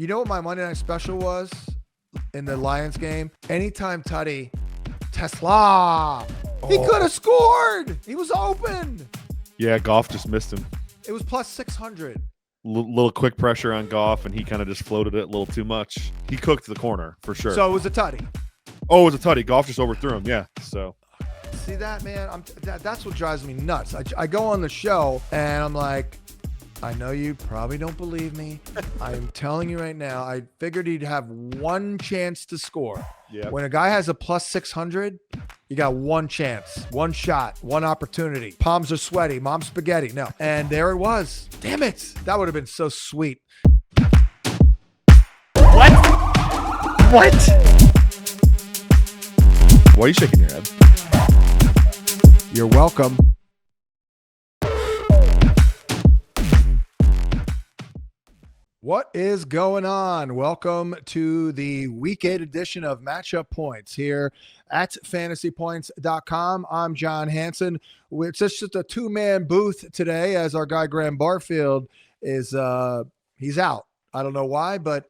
You know what my Monday Night Special was in the Lions game? Anytime Tutty, Tesla, he could have scored. He was open. Yeah, Goff just missed him. It was plus 600. Little quick pressure on Goff, and he kind of just floated it a little too much. He cooked the corner for sure. So it was a Tutty. Oh, it was a tutty. Goff just overthrew him. Yeah. So see that, man? That's what drives me nuts. I go on the show and I'm like, I know you probably don't believe me. I'm telling you right now, I figured he'd have one chance to score. yeah, When a guy has a plus 600, you got one chance, one shot, one opportunity. Palms are sweaty, mom's spaghetti. No. And there it was. Damn it. That would have been so sweet. What? why are you shaking your head? You're welcome. What is going on? Welcome to the Week 8 edition of Matchup Points here at fantasypoints.com. I'm John Hansen. It's just a two-man booth today as our guy Graham Barfield is he's out. I don't know why, but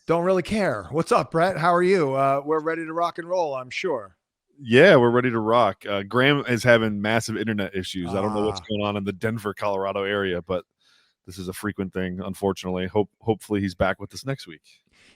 don't really care. What's up, Brett? How are you? We're ready to rock and roll, I'm sure. Yeah, we're ready to rock. Graham is having massive internet issues. I don't know what's going on in the Denver, Colorado area, but this is a frequent thing, unfortunately. Hopefully he's back with us next week.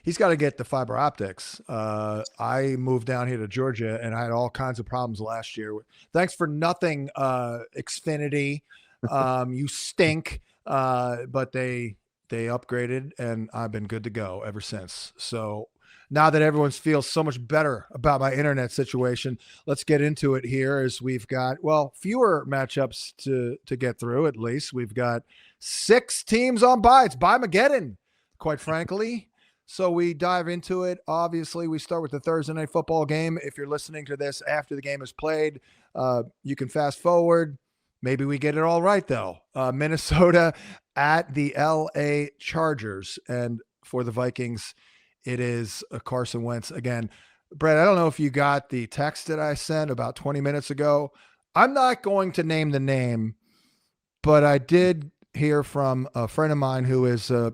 He's got to get the fiber optics. I moved down here to Georgia, and I had all kinds of problems last year. Thanks for nothing, Xfinity. You stink. But they upgraded, and I've been good to go ever since. So now that everyone feels so much better about my internet situation, let's get into it here as we've got, fewer matchups to get through at least. We've got 6 teams on bye. It's bye-mageddon, quite frankly. So we dive into it. Obviously, we start with the Thursday night football game. If you're listening to this after the game is played, you can fast forward. Maybe we get it all right, though. Minnesota at the LA Chargers. And for the Vikings, it is Carson Wentz again. Brett, I don't know if you got the text that I sent about 20 minutes ago. I'm not going to name the name, but I did hear from a friend of mine who is a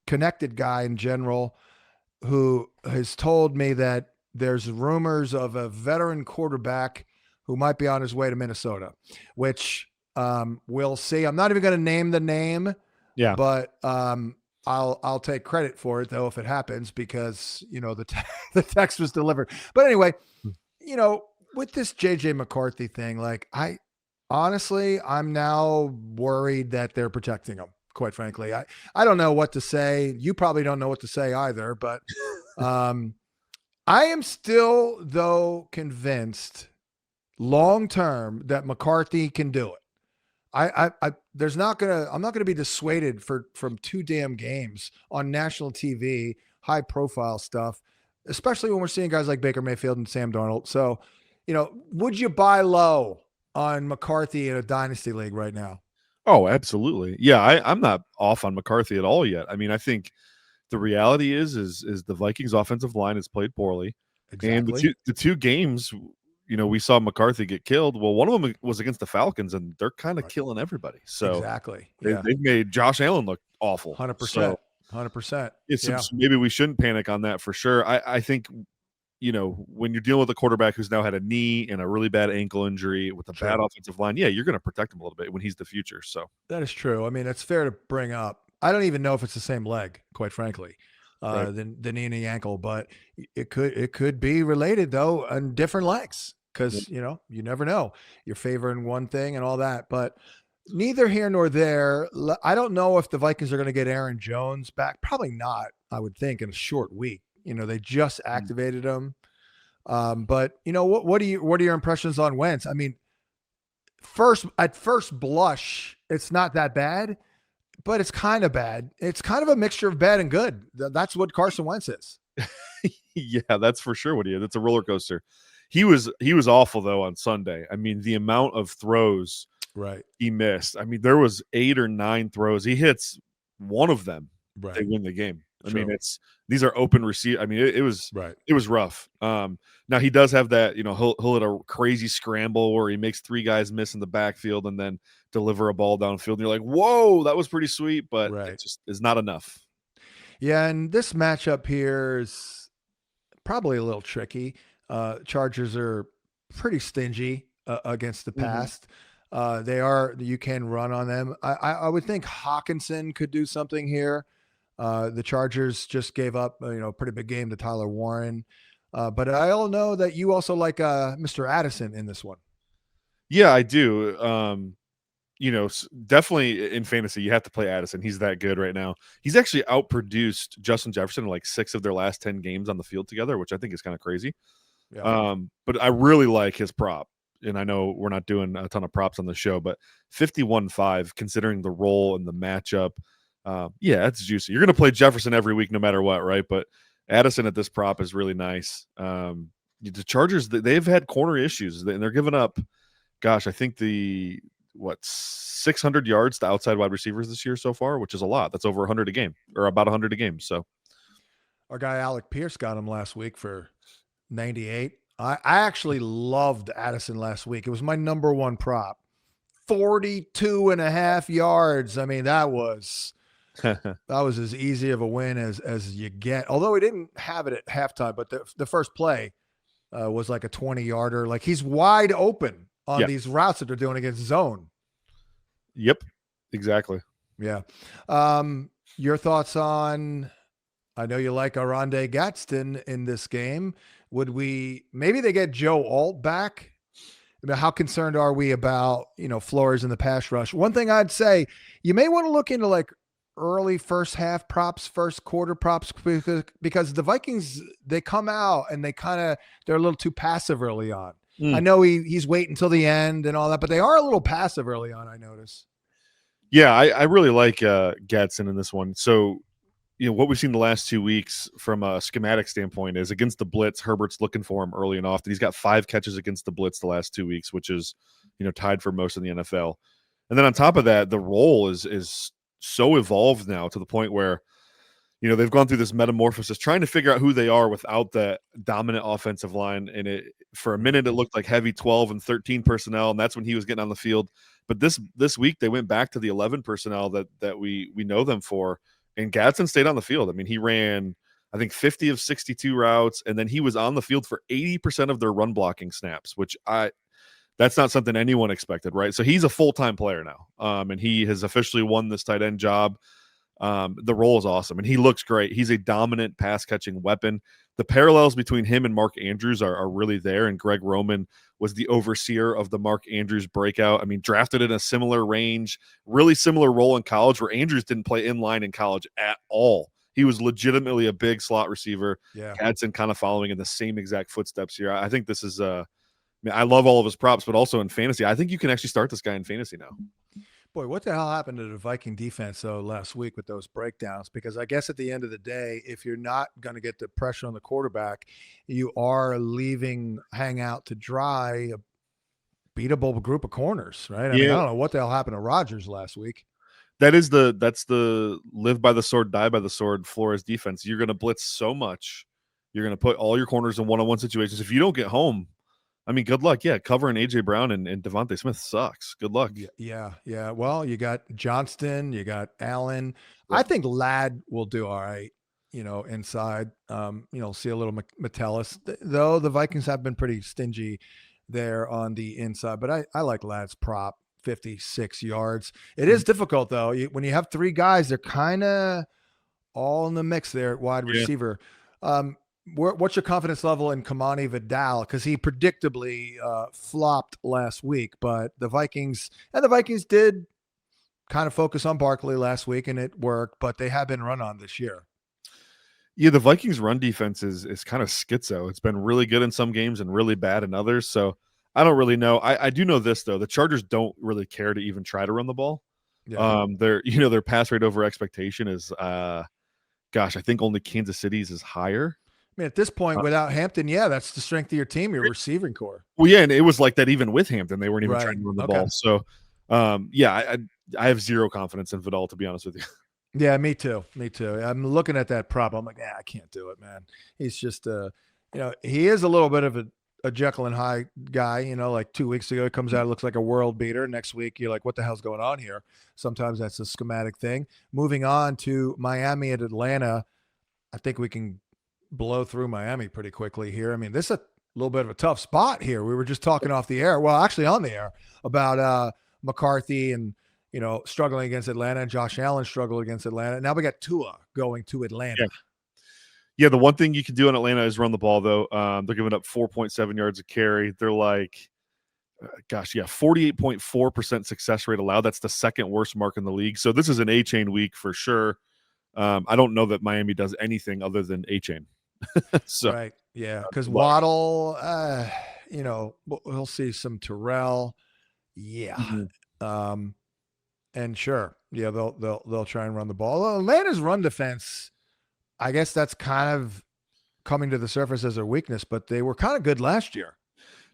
connected guy in general who has told me that there's rumors of a veteran quarterback who might be on his way to Minnesota, which we'll see. I'm not even going to name the name, but I'll take credit for it though if it happens because the text was delivered. But anyway, with this JJ McCarthy thing, I'm now worried that they're protecting him. Quite frankly, I don't know what to say. You probably don't know what to say either. But I am still though convinced long term that McCarthy can do it. I'm not gonna be dissuaded from 2 damn games on national TV, high profile stuff, especially when we're seeing guys like Baker Mayfield and Sam Darnold. So, would you buy low on McCarthy in a dynasty league right now? Oh, absolutely. Yeah, I'm not off on McCarthy at all yet. I mean, I think the reality is the Vikings offensive line has played poorly. Exactly. And the two games, we saw McCarthy get killed. Well, one of them was against the Falcons, and they're kind of killing everybody. So exactly, they've made Josh Allen look awful. 100%. 100%. Maybe we shouldn't panic on that for sure. I think, when you're dealing with a quarterback who's now had a knee and a really bad ankle injury with a bad offensive line, you're going to protect him a little bit when he's the future. So that is true. I mean, it's fair to bring up. I don't even know if it's the same leg, quite frankly, the knee and the ankle, but it could be related though on different legs because you never know. You're favoring one thing and all that, but neither here nor there. I don't know if the Vikings are going to get Aaron Jones back. Probably not. I would think in a short week. They just activated him. But what are your impressions on Wentz? I mean, at first blush, it's not that bad, but it's kind of bad. It's kind of a mixture of bad and good. That's what Carson Wentz is. Yeah, that's for sure what he is. It's a roller coaster. He was awful though on Sunday. I mean, the amount of throws he missed. I mean, there was 8 or 9 throws. He hits one of them. Right. They win the game. I mean, these are open receive. I mean, it was rough. Now he does have that, he'll hit a crazy scramble where he makes 3 guys miss in the backfield and then deliver a ball downfield. And you're like, whoa, that was pretty sweet, but it just is not enough. Yeah, and this matchup here is probably a little tricky. Chargers are pretty stingy against the Mhm. pass. They are, you can run on them. I would think Hawkinson could do something here. The Chargers just gave up, a pretty big game to Tyler Warren. But I all know that you also like Mr. Addison in this one. Yeah, I do. Definitely in fantasy, you have to play Addison. He's that good right now. He's actually outproduced Justin Jefferson in like 6 of their last 10 games on the field together, which I think is kind of crazy. Yeah. But I really like his prop. And I know we're not doing a ton of props on the show, but 51.5, considering the role and the matchup. Yeah, that's juicy. You're going to play Jefferson every week, no matter what, right? But Addison at this prop is really nice. The Chargers, they've had corner issues, and they're giving up, gosh, I think 600 yards to outside wide receivers this year so far, which is a lot. That's over 100 a game, or about 100 a game. So our guy Alec Pierce got him last week for 98. I actually loved Addison last week. It was my number one prop. 42 and a half yards. I mean, that was as easy of a win as you get. Although he didn't have it at halftime, but the first play was like a 20-yarder. Like, he's wide open on these routes that they're doing against zone. Yep, exactly. Yeah. Your thoughts on, I know you like Arondé Gadsden in this game. Maybe they get Joe Alt back? I mean, how concerned are we about, Flores in the pass rush? One thing I'd say, you may want to look into like early first half props, first quarter props, because the Vikings, they come out and they're a little too passive early on. I know he's waiting until the end and all that, but they are a little passive early on, I notice. Yeah, I really like Gadsden in this one. So, what we've seen the last 2 weeks from a schematic standpoint is against the blitz, Herbert's looking for him early and often. He's got 5 catches against the blitz the last 2 weeks, which is, tied for most in the NFL. And then on top of that, the role is so evolved now to the point where, they've gone through this metamorphosis, trying to figure out who they are without that dominant offensive line. And for a minute, it looked like heavy 12 and 13 personnel, and that's when he was getting on the field. But this week, they went back to the 11 personnel that we know them for, and Gadsden stayed on the field. I mean, he ran, I think, 50 of 62 routes, and then he was on the field for 80% of their run blocking snaps, which that's not something anyone expected, right? So he's a full-time player now, and he has officially won this tight end job. The role is awesome, and he looks great. He's a dominant pass-catching weapon. The parallels between him and Mark Andrews are really there, and Greg Roman was the overseer of the Mark Andrews breakout. I mean, drafted in a similar range, really similar role in college, where Andrews didn't play in line in college at all. He was legitimately a big slot receiver. Yeah. Gadsden kind of following in the same exact footsteps here. I think this is I love all of his props, but also in fantasy, I think you can actually start this guy in fantasy now. Boy, what the hell happened to the Viking defense, though, last week with those breakdowns? Because I guess at the end of the day, if you're not going to get the pressure on the quarterback, you are leaving hang out to dry a beatable group of corners, right? I mean, I don't know what the hell happened to Rodgers last week. That's the live by the sword, die by the sword Flores defense. You're going to blitz so much. You're going to put all your corners in one-on-one situations. If you don't get home, I mean, good luck. Yeah, covering A.J. Brown and Devontae Smith sucks. Good luck. Yeah. Well, you got Johnston, you got Allen. Yep. I think Ladd will do all right, inside. See a little Metellus, though the Vikings have been pretty stingy there on the inside. But I like Ladd's prop, 56 yards. It is difficult, though. When you have 3 guys, they're kind of all in the mix there at wide receiver. What's your confidence level in Kamani Vidal? Because he predictably flopped last week, but the Vikings did kind of focus on Barkley last week, and it worked. But they have been run on this year. Yeah, the Vikings' run defense is kind of schizo. It's been really good in some games and really bad in others. So I don't really know. I do know this though: the Chargers don't really care to even try to run the ball. Yeah. Their pass rate over expectation is, I think only Kansas City's is higher. I mean, at this point, without Hampton, that's the strength of your team, your receiving core. Well, yeah, and it was like that even with Hampton. They weren't even trying to run the ball. So, I have zero confidence in Vidal, to be honest with you. Yeah, me too. I'm looking at that prop. I'm like, I can't do it, man. He's just, he is a little bit of a Jekyll and Hyde guy. Like 2 weeks ago, it comes out, it looks like a world beater. Next week, you're like, what the hell's going on here? Sometimes that's a schematic thing. Moving on to Miami and Atlanta, I think we can blow through Miami pretty quickly here. I mean, this is a little bit of a tough spot here. We were just talking off the air, well, actually on the air, about McCarthy and struggling against Atlanta, and Josh Allen struggled against Atlanta. Now we got Tua going to Atlanta. Yeah, the one thing you can do in Atlanta is run the ball, though. They're giving up 4.7 yards a carry. They're like, 48.4% success rate allowed. That's the second worst mark in the league. So this is an A-chain week for sure. I don't know that Miami does anything other than A-chain. So, right, yeah, because Waddle, we'll see some Terrell. Yeah. Mm-hmm. And sure, yeah, they'll try and run the ball. Atlanta's run defense, I guess that's kind of coming to the surface as a weakness, but they were kind of good last year.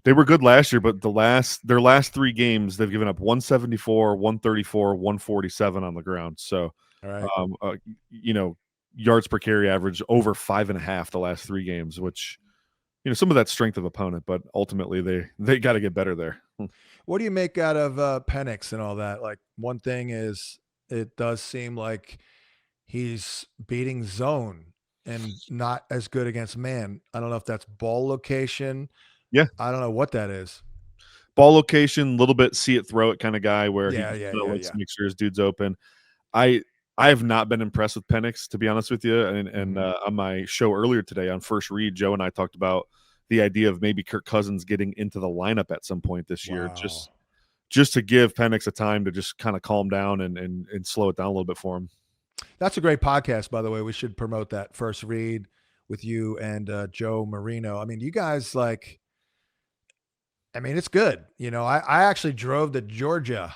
They were good last year, but their last 3 games, they've given up 174, 134, 147 on the ground. So, right. Yards per carry average over 5.5 the last 3 games, which, some of that strength of opponent, but ultimately they got to get better there. What do you make out of Penix and all that? Like, one thing is, it does seem like he's beating zone and not as good against man. I don't know if that's ball location. Yeah. I don't know what that is. Ball location, little bit see it, throw it kind of guy where he likes to make sure his dude's open. I have not been impressed with Penix, to be honest with you. And on my show earlier today on First Read, Joe and I talked about the idea of maybe Kirk Cousins getting into the lineup at some point this year, just to give Penix a time to just kind of calm down and slow it down a little bit for him. That's a great podcast, by the way. We should promote that, First Read, with you and Joe Marino. I mean, you guys it's good. I actually drove to Georgia,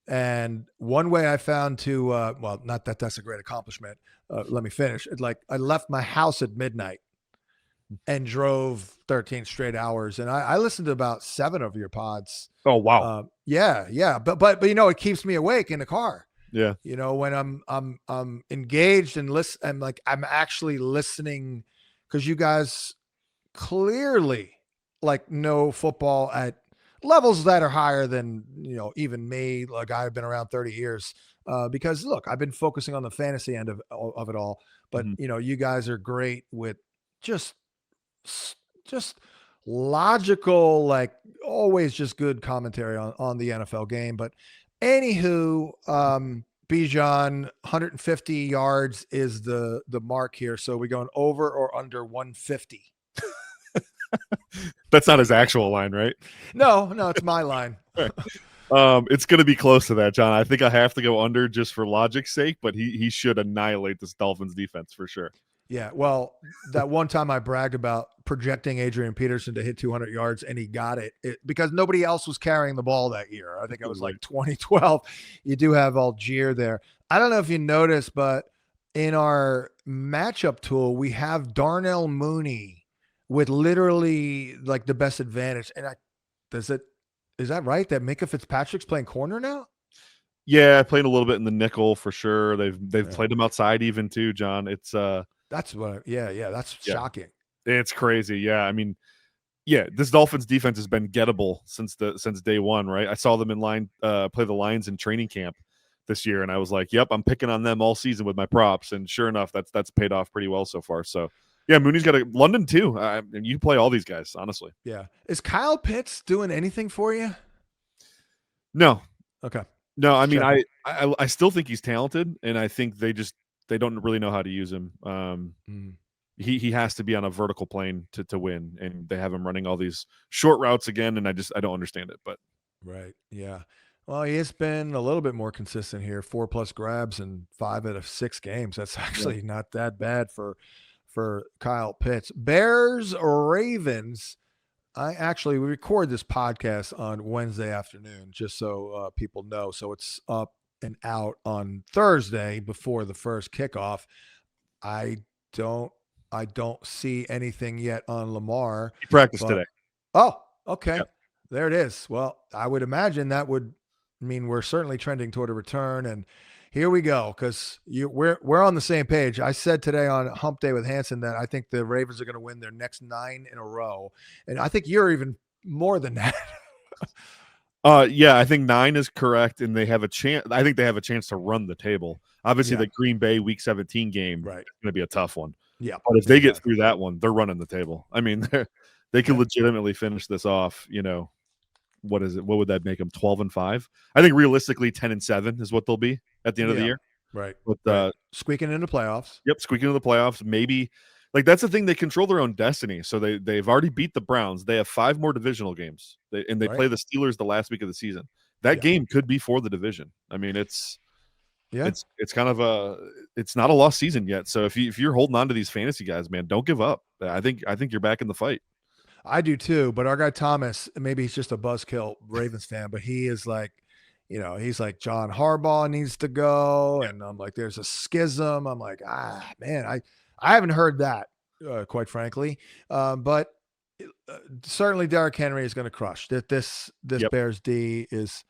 and one way I found to, well, not that that's a great accomplishment. Let me finish. I left my house at midnight and drove 13 straight hours. And I listened to about 7 of your pods. Oh, wow. Yeah. But it keeps me awake in the car. Yeah. When I'm engaged and listen, I'm actually listening, because you guys clearly know football at levels that are higher than, even me. Like, I've been around 30 years, because look, I've been focusing on the fantasy end of it all, but you guys are great with just logical, always just good commentary on the NFL game. But anywho, Bijan, 150 yards is the mark here. So we going over or under 150? That's not his actual line, right? No, it's my line. It's going to be close to that, John. I think I have to go under just for logic's sake, but he should annihilate this Dolphins defense for sure. Yeah, well, that one time I bragged about projecting Adrian Peterson to hit 200 yards, and he got it because nobody else was carrying the ball that year. I think it was 2012. You do have Algier there. I don't know if you noticed, but in our matchup tool, we have Darnell Mooney with literally the best advantage. And is that right? That Minka Fitzpatrick's playing corner now? Yeah, playing a little bit in the nickel for sure. They've played him outside even too, John. It's that's what. That's shocking. It's crazy. Yeah, I mean, this Dolphins defense has been gettable since day one, right? I saw them in line play the Lions in training camp this year, and I was like, "Yep, I'm picking on them all season with my props." And sure enough, that's paid off pretty well so far. So, yeah, Mooney's got London too. And you play all these guys, honestly. Yeah, is Kyle Pitts doing anything for you? No. Okay. No, I mean, I still think he's talented, and I think they don't really know how to use him. He has to be on a vertical plane to win, and they have him running all these short routes again, and I don't understand it. But right, yeah. Well, he has been a little bit more consistent here, 4+ grabs in 5 out of 6 games. That's actually not that bad for Kyle Pitts. Bears or Ravens. We record this podcast on Wednesday afternoon, just so people know. So it's up and out on Thursday before the first kickoff. I don't see anything yet on Lamar. He practiced today. Oh, okay. Yep. There it is. Well, I would imagine that would mean we're certainly trending toward a return. And here we go, because we're on the same page. I said today on Hump Day with Hanson that I think the Ravens are going to win their next 9 in a row, and I think you're even more than that. Yeah, I think 9 is correct, and they have a chance. I think they have a chance to run the table. Obviously, the Green Bay Week 17 game is going to be a tough one. Yeah, but if they get through that one, they're running the table. I mean, they could legitimately finish this off. What is it? What would that make them? 12-5. I think realistically, 10-7 is what they'll be at the end of the year. Right. But squeaking into playoffs. Yep, squeaking into the playoffs. Maybe. Like, that's the thing. They control their own destiny. So they've already beat the Browns. They have 5 more divisional games. They play the Steelers the last week of the season. That game could be for the division. I mean, it's kind of it's not a lost season yet. So if you're holding on to these fantasy guys, man, don't give up. I think you're back in the fight. I do too. But our guy Thomas, maybe he's just a buzzkill Ravens fan, but he is like, he's like, John Harbaugh needs to go, and I'm like, there's a schism. I'm like, man, I haven't heard that, quite frankly. But certainly Derrick Henry is going to crush. This Bears D is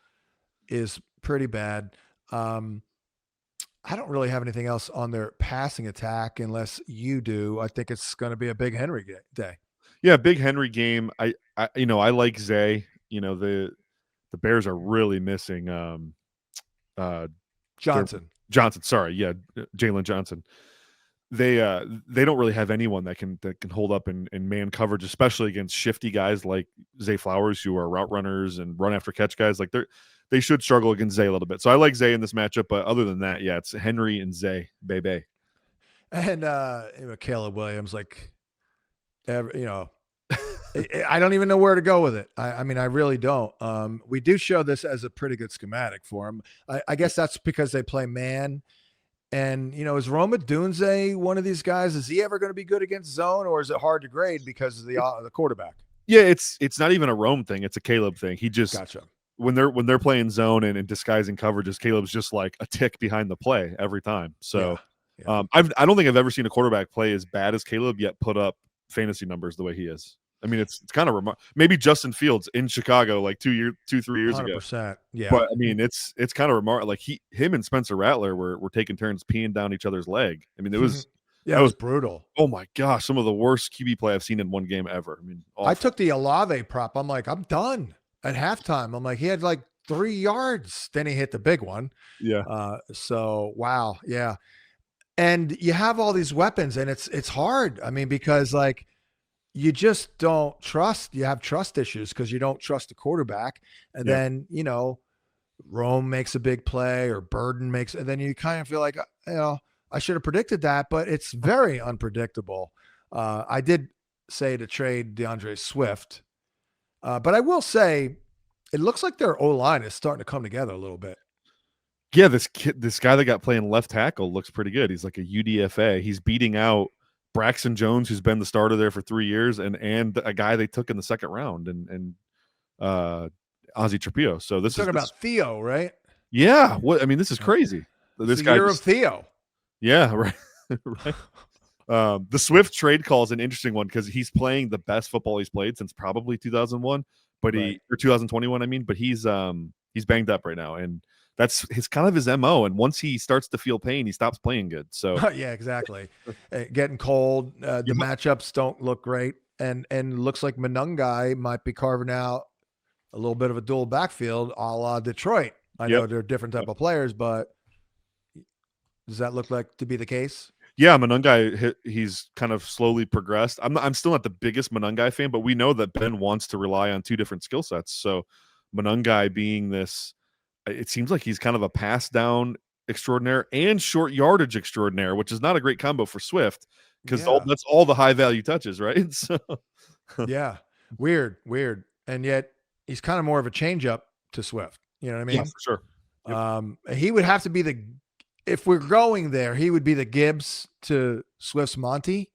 pretty bad. I don't really have anything else on their passing attack unless you do. I think it's going to be a big Henry day. Yeah, big Henry game. I like Zay. The Bears are really missing Johnson. Sorry, yeah, Jalen Johnson. They don't really have anyone that can hold up in man coverage, especially against shifty guys like Zay Flowers, who are route runners and run after catch guys. Like they should struggle against Zay a little bit. So I like Zay in this matchup, but other than that, yeah, it's Henry and Zay, baby. And Caleb Williams, like, I don't even know where to go with it. I mean, I really don't. We do show this as a pretty good schematic for him. I guess that's because they play man. And, is Roma Dunze one of these guys? Is he ever going to be good against zone, or is it hard to grade because of the quarterback? Yeah, it's not even a Rome thing. It's a Caleb thing. He just gotcha. When they're playing zone and disguising coverages, Caleb's just like a tick behind the play every time. So I don't think I've ever seen a quarterback play as bad as Caleb yet put up fantasy numbers the way he is. I mean, it's kind of remarkable. Maybe Justin Fields in Chicago like 3 years 100%, ago. Yeah, but I mean, it's kind of remarkable. Like him and Spencer Rattler were taking turns peeing down each other's leg. I mean, it was it was brutal. Oh my gosh, some of the worst QB play I've seen in one game ever. I mean, awful. I took the Olave prop. I'm like, I'm done at halftime. I'm like, he had like 3 yards. Then he hit the big one. Yeah. So wow, yeah. And you have all these weapons, and it's hard. I mean, because like, you just don't trust. You have trust issues because you don't trust the quarterback. And then, Rome makes a big play or Burden makes, and then you kind of feel like, I should have predicted that, but it's very unpredictable. I did say to trade DeAndre Swift, but I will say it looks like their O-line is starting to come together a little bit. Yeah, this guy that got playing left tackle looks pretty good. He's like a UDFA. He's beating out Braxton Jones, who's been the starter there for 3 years, and a guy they took in the second round, and Ozzie Trapillo. So this is talking about Theo, right? Yeah. What I mean, this is crazy. This guy year of Theo. Yeah, right. Right. The Swift trade call is an interesting one because he's playing the best football he's played since probably 2001, or 2021. I mean, but he's banged up right now, and that's kind of his MO. And once he starts to feel pain, he stops playing good. So yeah, exactly. Getting cold. The matchups don't look great, and looks like Monungai might be carving out a little bit of a dual backfield, a la Detroit. I know they're different type of players, but does that look like to be the case? Yeah, Monungai, he's kind of slowly progressed. I'm still not the biggest Monungai fan, but we know that Ben wants to rely on 2 different skill sets. So Monungai being this, it seems like he's kind of a pass down extraordinaire and short yardage extraordinaire, which is not a great combo for Swift because that's all the high value touches, right? So yeah, weird. And yet he's kind of more of a change up to Swift. You know what I mean? Yeah, for sure. Yep. He would have to be if we're going there, he would be the Gibbs to Swift's Monty.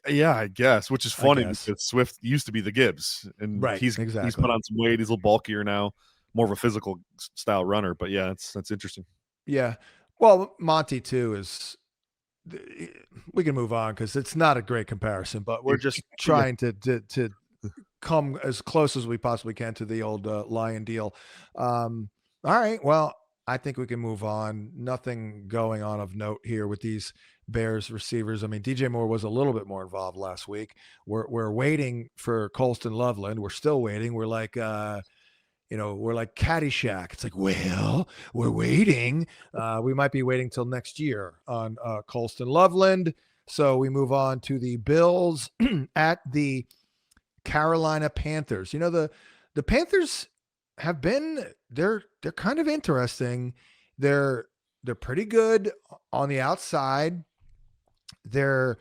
Yeah, I guess, which is funny because Swift used to be the Gibbs, and he's put on some weight. He's a little bulkier now, more of a physical style runner. But yeah, that's interesting. Yeah, well, Monty too is. We can move on because it's not a great comparison, but we're just trying to come as close as we possibly can to the old Lion deal. All right, well, I think we can move on. Nothing going on of note here with these Bears receivers. I mean, DJ Moore was a little bit more involved last week. We're waiting for Colston Loveland. We're still waiting. We're like we're like Caddyshack. It's like, well, we're waiting. We might be waiting till next year on Colston Loveland. So we move on to the Bills at the Carolina Panthers. You know, the Panthers have been they're kind of interesting. They're pretty good on the outside. They're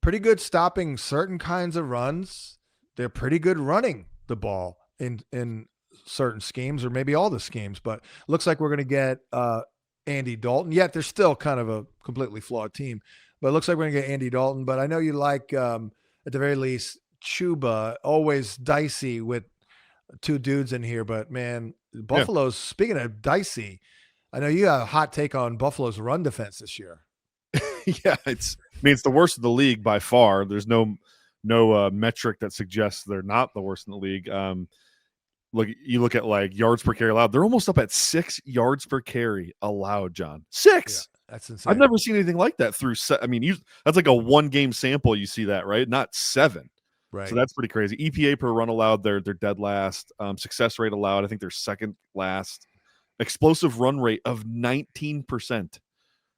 pretty good stopping certain kinds of runs. They're pretty good running the ball in certain schemes, or maybe all the schemes, but looks like we're going to get Andy Dalton. Yet they're still kind of a completely flawed team, but it looks like we're going to get Andy Dalton. But I know you like, at the very least, Chuba. Always dicey with two dudes in here, but man, Buffalo's, speaking of dicey, I know you have a hot take on Buffalo's run defense this year. Yeah, it's the worst of the league by far. There's no metric that suggests they're not the worst in the league. You look at like yards per carry allowed. They're almost up at 6 yards per carry allowed, John. 6. Yeah, that's insane. I've never seen anything like that through. That's like a 1-game sample. You see that, right? Not 7. Right. So that's pretty crazy. EPA per run allowed, they're dead last. Success rate allowed, I think they're second last. Explosive run rate of 19%.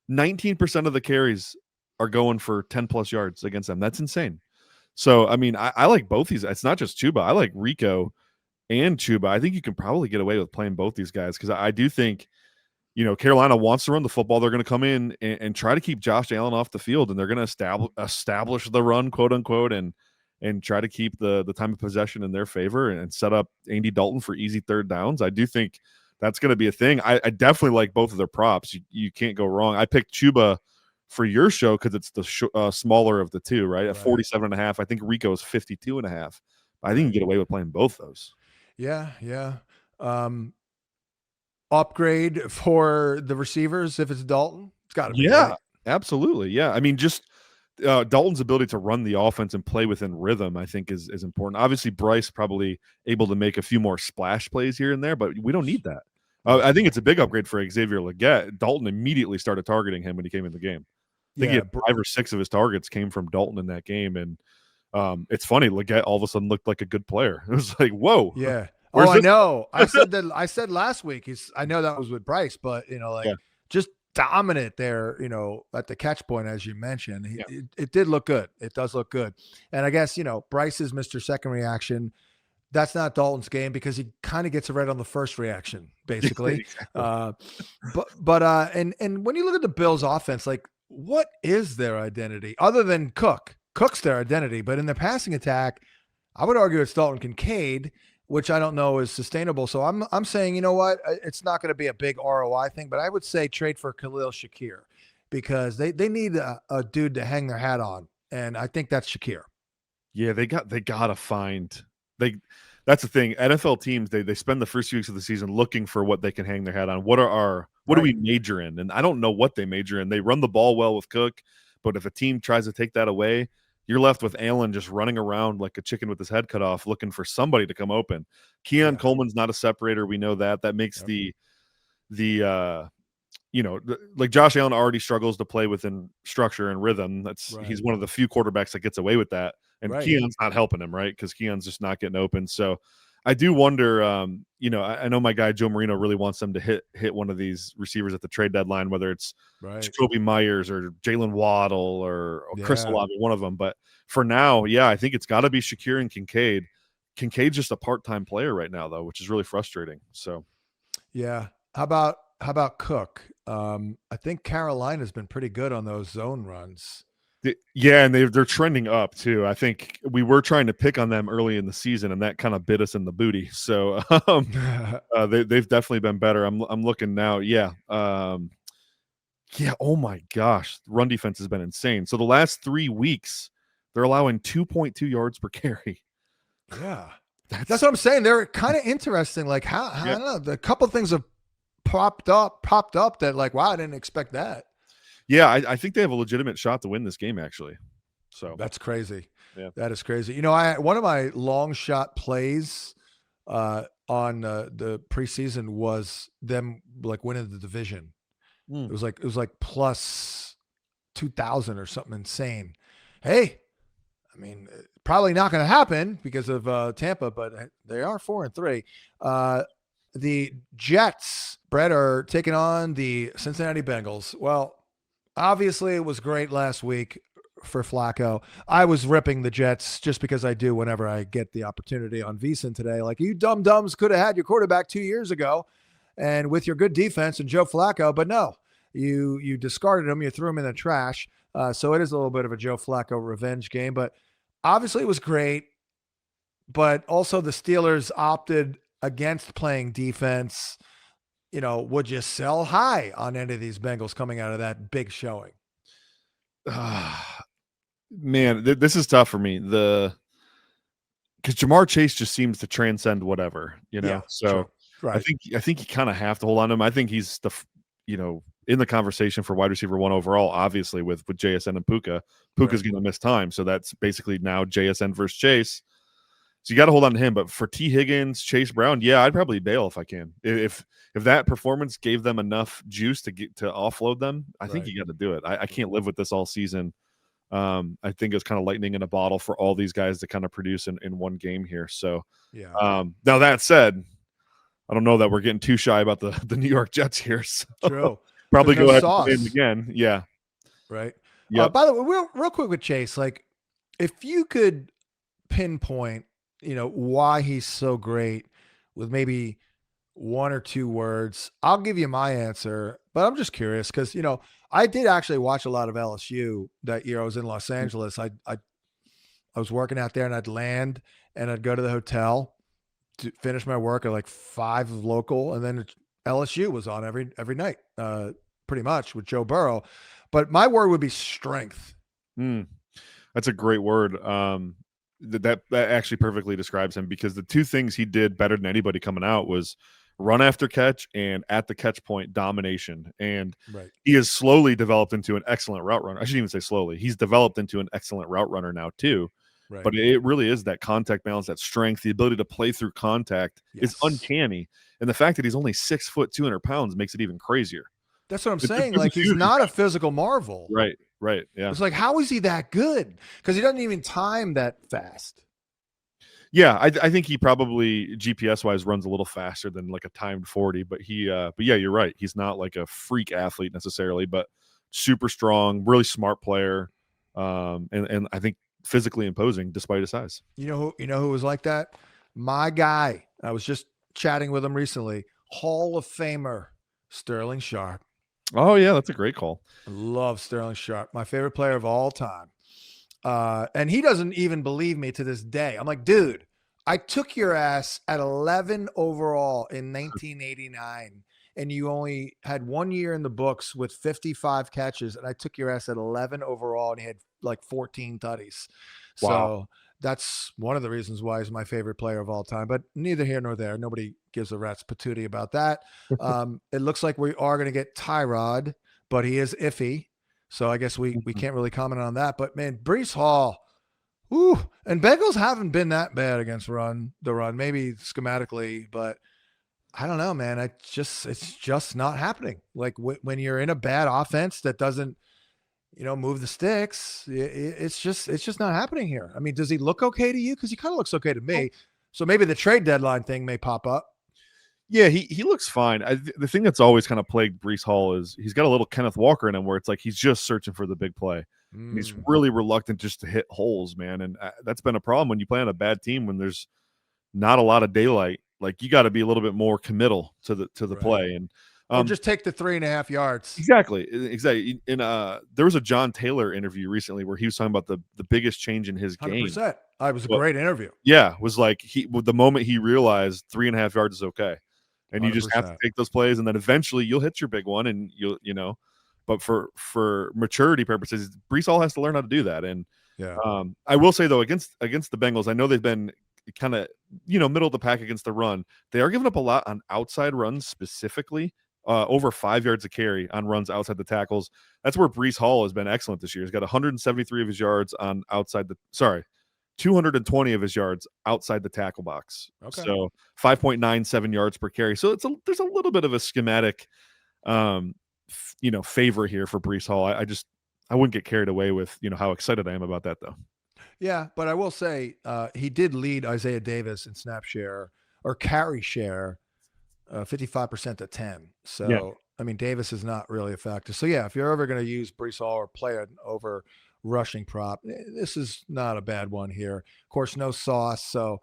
19% of the carries are going for 10 plus yards against them. That's insane. So, I mean, I like both these. It's not just Chuba. I like Rico and Chuba. I think you can probably get away with playing both these guys because I do think, Carolina wants to run the football. They're going to come in and try to keep Josh Allen off the field, and they're going to establish the run, quote unquote, and try to keep the time of possession in their favor and set up Andy Dalton for easy third downs. I do think that's going to be a thing. I definitely like both of their props. You can't go wrong. I picked Chuba for your show because it's the smaller of the two, right? At 47.5. I think Rico is 52.5. I think you can get away with playing both those. Yeah. Upgrade for the receivers if it's Dalton. It's got to be. Yeah, right? Absolutely. Yeah. I mean, just Dalton's ability to run the offense and play within rhythm, I think, is important. Obviously, Bryce probably able to make a few more splash plays here and there, but we don't need that. I think it's a big upgrade for Xavier Legette. Dalton immediately started targeting him when he came in the game. I think he had 5 or 6 of his targets came from Dalton in that game. And it's funny, Legette all of a sudden looked like a good player. It was like, whoa. Yeah. I know. I said last week, I know that was with Bryce, but, just dominant there, at the catch point, as you mentioned. It did look good. It does look good. And I guess, Bryce is Mr. Second Reaction. That's not Dalton's game because he kind of gets it right on the first reaction, basically. Exactly. And when you look at the Bills offense, like, what is their identity other than Cook? Cook's their identity, but in their passing attack, I would argue it's Dalton Kincaid, which I don't know is sustainable. So I'm saying, you know what? It's not going to be a big ROI thing, but I would say trade for Khalil Shakir because they need a dude to hang their hat on. And I think that's Shakir. Yeah, they got to find that's the thing. NFL teams, they spend the first few weeks of the season looking for what they can hang their hat on. What do we major in? And I don't know what they major in. They run the ball well with Cook, but if a team tries to take that away, you're left with Allen just running around like a chicken with his head cut off, looking for somebody to come open. Keon Coleman's not a separator. We know that. That makes like Josh Allen already struggles to play within structure and rhythm. He's one of the few quarterbacks that gets away with that. And Keon's not helping him, right? Because Keon's just not getting open. So I do wonder, I know my guy Joe Marino really wants them to hit one of these receivers at the trade deadline, whether it's Jacoby Myers or Jalen Waddle or Chris Olave, one of them. But for now, I think it's got to be Shakir and Kincaid. Kincaid's just a part-time player right now, though, which is really frustrating. So, yeah. How about Cook? I think Carolina's been pretty good on those zone runs. Yeah, and they're trending up too. I think we were trying to pick on them early in the season, and that kind of bit us in the booty. So they've definitely been better. I'm looking now. Oh my gosh, run defense has been insane. So the last 3 weeks, they're allowing 2.2 yards per carry. Yeah, that's what I'm saying. They're kind of interesting. Like how I don't know. A couple of things have popped up that like, wow, I didn't expect that. Yeah, I think they have a legitimate shot to win this game, actually. So that's crazy. Yeah, that is crazy. One of my long shot plays on the preseason was them like winning the division. It was like plus 2,000 or something insane. Hey, I mean, probably not going to happen because of Tampa, but they are 4-3. The Jets, Brett, are taking on the Cincinnati Bengals. Well, obviously, it was great last week for Flacco. I was ripping the Jets just because I do whenever I get the opportunity on VSiN today. Like, you dum-dums could have had your quarterback 2 years ago and with your good defense and Joe Flacco, but no, you discarded him. You threw him in the trash. So it is a little bit of a Joe Flacco revenge game, but obviously it was great. But also the Steelers opted against playing defense. You know, would you sell high on any of these Bengals coming out of that big showing? Man, this is tough for me. Because Jamar Chase just seems to transcend whatever, you know. Yeah, so true. Right. I think you kind of have to hold on to him. I think he's in the conversation for wide receiver 1 overall, obviously with JSN and Puka. Puka's going to miss time, so that's basically now JSN versus Chase. So you got to hold on to him. But for T. Higgins, Chase Brown, yeah, I'd probably bail if I can. If that performance gave them enough juice to offload them, I think you got to do it. I can't live with this all season. I think it's kind of lightning in a bottle for all these guys to kind of produce in one game here. So yeah. Now that said, I don't know that we're getting too shy about the New York Jets here. So true. Probably go ahead and play him again. Yeah. Right. Yeah. By the way, real quick with Chase, like if you could pinpoint, why he's so great with maybe 1 or 2 words, I'll give you my answer, but I'm just curious because, I did actually watch a lot of LSU that year. I was in Los Angeles. I was working out there and I'd land and I'd go to the hotel to finish my work at like 5 local. And then LSU was on every night, pretty much with Joe Burrow. But my word would be strength. That's a great word. That actually perfectly describes him because the 2 things he did better than anybody coming out was run after catch and at the catch point domination. And he has slowly developed into an excellent route runner. I shouldn't even say slowly. He's developed into an excellent route runner now too. Right. But it really is that contact balance, that strength, the ability to play through contact is uncanny. And the fact that he's only 6 foot, 200 pounds makes it even crazier. That's what I'm saying. Like he's not a physical marvel. Right. Yeah. It's like, how is he that good? Because he doesn't even time that fast. Yeah, I think he probably GPS wise runs a little faster than like a timed 40, but yeah, you're right. He's not like a freak athlete necessarily, but super strong, really smart player, and I think physically imposing despite his size. You know who was like that? My guy. I was just chatting with him recently. Hall of Famer Sterling Sharp. Oh yeah, that's a great call. I love Sterling Sharp, my favorite player of all time. And he doesn't even believe me to this day. I'm like, dude, I took your ass at 11 overall in 1989, and you only had 1 year in the books with 55 catches, and I took your ass at 11 overall, and he had like 14 tutties. Wow. So that's one of the reasons why he's my favorite player of all time. But neither here nor there. Nobody gives a rat's patootie about that. It looks like we are going to get Tyrod, but he is iffy. So I guess we can't really comment on that. But, man, Breece Hall, and Bengals haven't been that bad against the run, maybe schematically. But I don't know, man. It's just not happening. Like when you're in a bad offense that doesn't, move the sticks, it's just not happening here. I mean, does he look okay to you? Because he kind of looks okay to me. So maybe the trade deadline thing may pop up. Yeah, he looks fine. The thing that's always kind of plagued Breece Hall is he's got a little Kenneth Walker in him where it's like he's just searching for the big play. And he's really reluctant just to hit holes, man. And that's been a problem when you play on a bad team when there's not a lot of daylight. Like you got to be a little bit more committal to the play. And or just take the 3.5 yards. Exactly. And there was a John Taylor interview recently where he was talking about the biggest change in his game. 100%. It was a great interview. Yeah, was like the moment he realized 3.5 yards is okay. And 100%. You just have to take those plays, and then eventually you'll hit your big one, and you'll. But for maturity purposes, Breece Hall has to learn how to do that. And I will say though, against the Bengals, I know they've been kind of middle of the pack against the run. They are giving up a lot on outside runs specifically, over 5 yards a carry on runs outside the tackles. That's where Breece Hall has been excellent this year. He's got 173 of his yards on outside the 220 of his yards outside the tackle box. Okay. So 5.97 yards per carry. So there's a little bit of a schematic, favor here for Breece Hall. I wouldn't get carried away with, how excited I am about that though. Yeah, but I will say he did lead Isaiah Davis in snap share or carry share 55% to 10. So, Yeah. I mean, Davis is not really a factor. So, yeah, if you're ever going to use Breece Hall or play an over rushing prop, this is not a bad one here. Of course, no sauce. So,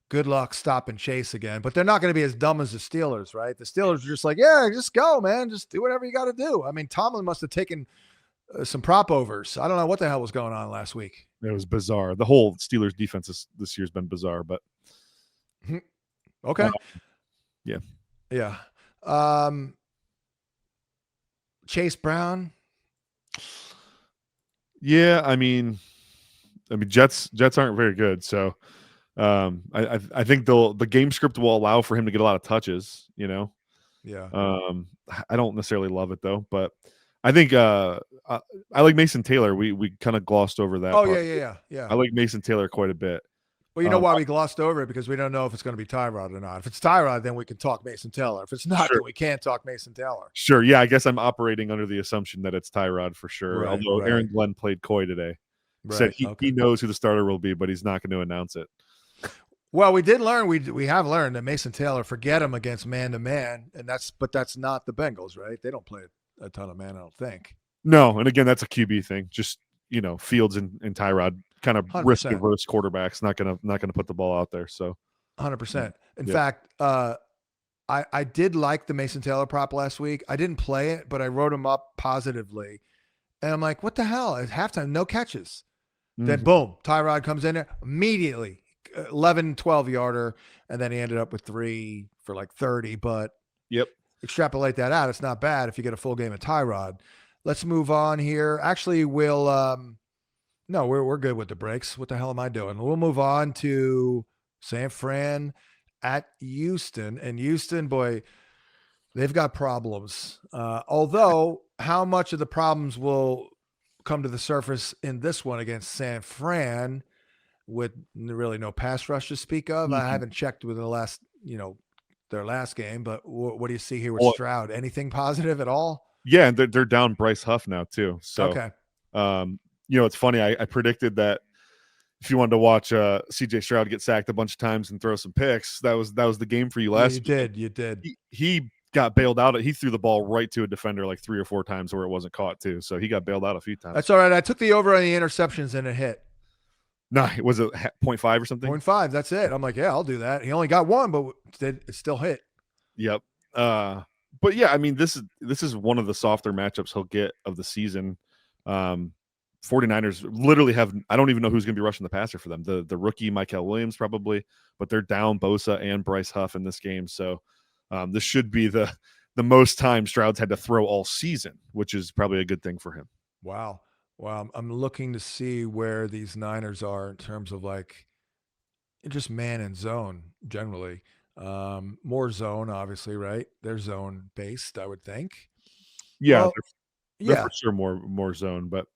good luck stop and chase again. But they're not going to be as dumb as the Steelers, right? The Steelers are just like, yeah, just go, man. Just do whatever you got to do. I mean, Tomlin must have taken some prop overs. I don't know what the hell was going on last week. It was bizarre. The whole Steelers defense this year's been bizarre, but okay. Yeah. Yeah. Chase Brown. Yeah, I mean Jets aren't very good, so I think the game script will allow for him to get a lot of touches, Yeah. I don't necessarily love it though, but I think I like Mason Taylor. We kind of glossed over that. Oh, part. Yeah. I like Mason Taylor quite a bit. Well, you know why we glossed over it? Because we don't know if it's going to be Tyrod or not. If it's Tyrod, then we can talk Mason Taylor. If it's not, then we can't talk Mason Taylor. Sure. Yeah, I guess I'm operating under the assumption that it's Tyrod for sure. Right, although right. Aaron Glenn played coy today. Right, Said he knows who the starter will be, but he's not going to announce it. Well, we did learn. We have learned that Mason Taylor, forget him against man-to-man, but that's not the Bengals, right? They don't play a ton of man, I don't think. No, and again, that's a QB thing. Just Fields and Tyrod kind of 100%. risk-averse quarterbacks, not gonna put the ball out there. So 100%. In fact, I did like the Mason Taylor prop last week. I didn't play it, but I wrote him up positively, and I'm like, what the hell? At halftime, no catches. Then boom, Tyrod comes in there immediately, 11, 12 yarder, and then he ended up with 3 for like 30. But extrapolate that out, it's not bad if you get a full game of Tyrod. Let's move on here. Actually, we'll no, we're good with the breaks. What the hell am I doing? We'll move on to San Fran at Houston. And Houston, boy, they've got problems. Although how much of the problems will come to the surface in this one against San Fran with really no pass rush to speak of. I haven't checked within the last, their last game, but what do you see here with Stroud? Anything positive at all? Yeah, and they're down Bryce Huff now too. So okay. It's funny. I predicted that if you wanted to watch CJ Stroud get sacked a bunch of times and throw some picks, that was the game for you last week. You did. He got bailed out. He threw the ball right to a defender like 3 or 4 times where it wasn't caught too. So he got bailed out a few times. That's all right. I took the over on the interceptions and it hit. No, was it 0.5 or something? 0.5. That's it. I'm like, yeah, I'll do that. He only got 1, but it still hit. Yep. But yeah, I mean, this is one of the softer matchups he'll get of the season. 49ers literally have, I don't even know who's going to be rushing the passer for them. The rookie Michael Williams probably, but they're down Bosa and Bryce Huff in this game. So this should be the most time Stroud's had to throw all season, which is probably a good thing for him. Wow. I'm looking to see where these Niners are in terms of like just man and zone generally. More zone, obviously, right? They're zone based, I would think. Yeah, well, they're for sure more zone, but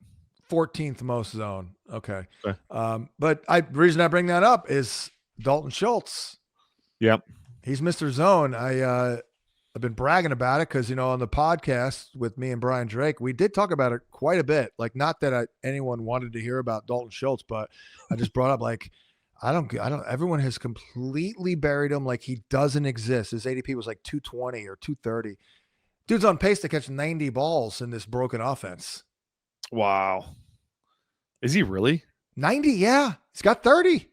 14th most zone. Okay. But the reason I bring that up is Dalton Schultz. Yep. He's Mr. Zone. I've been bragging about it because, on the podcast with me and Brian Drake, we did talk about it quite a bit. Like, not that anyone wanted to hear about Dalton Schultz, but I just brought up like, everyone has completely buried him like he doesn't exist. His ADP was like 220 or 230. Dude's on pace to catch 90 balls in this broken offense. Wow. Is he really? 90, yeah. He's got 30.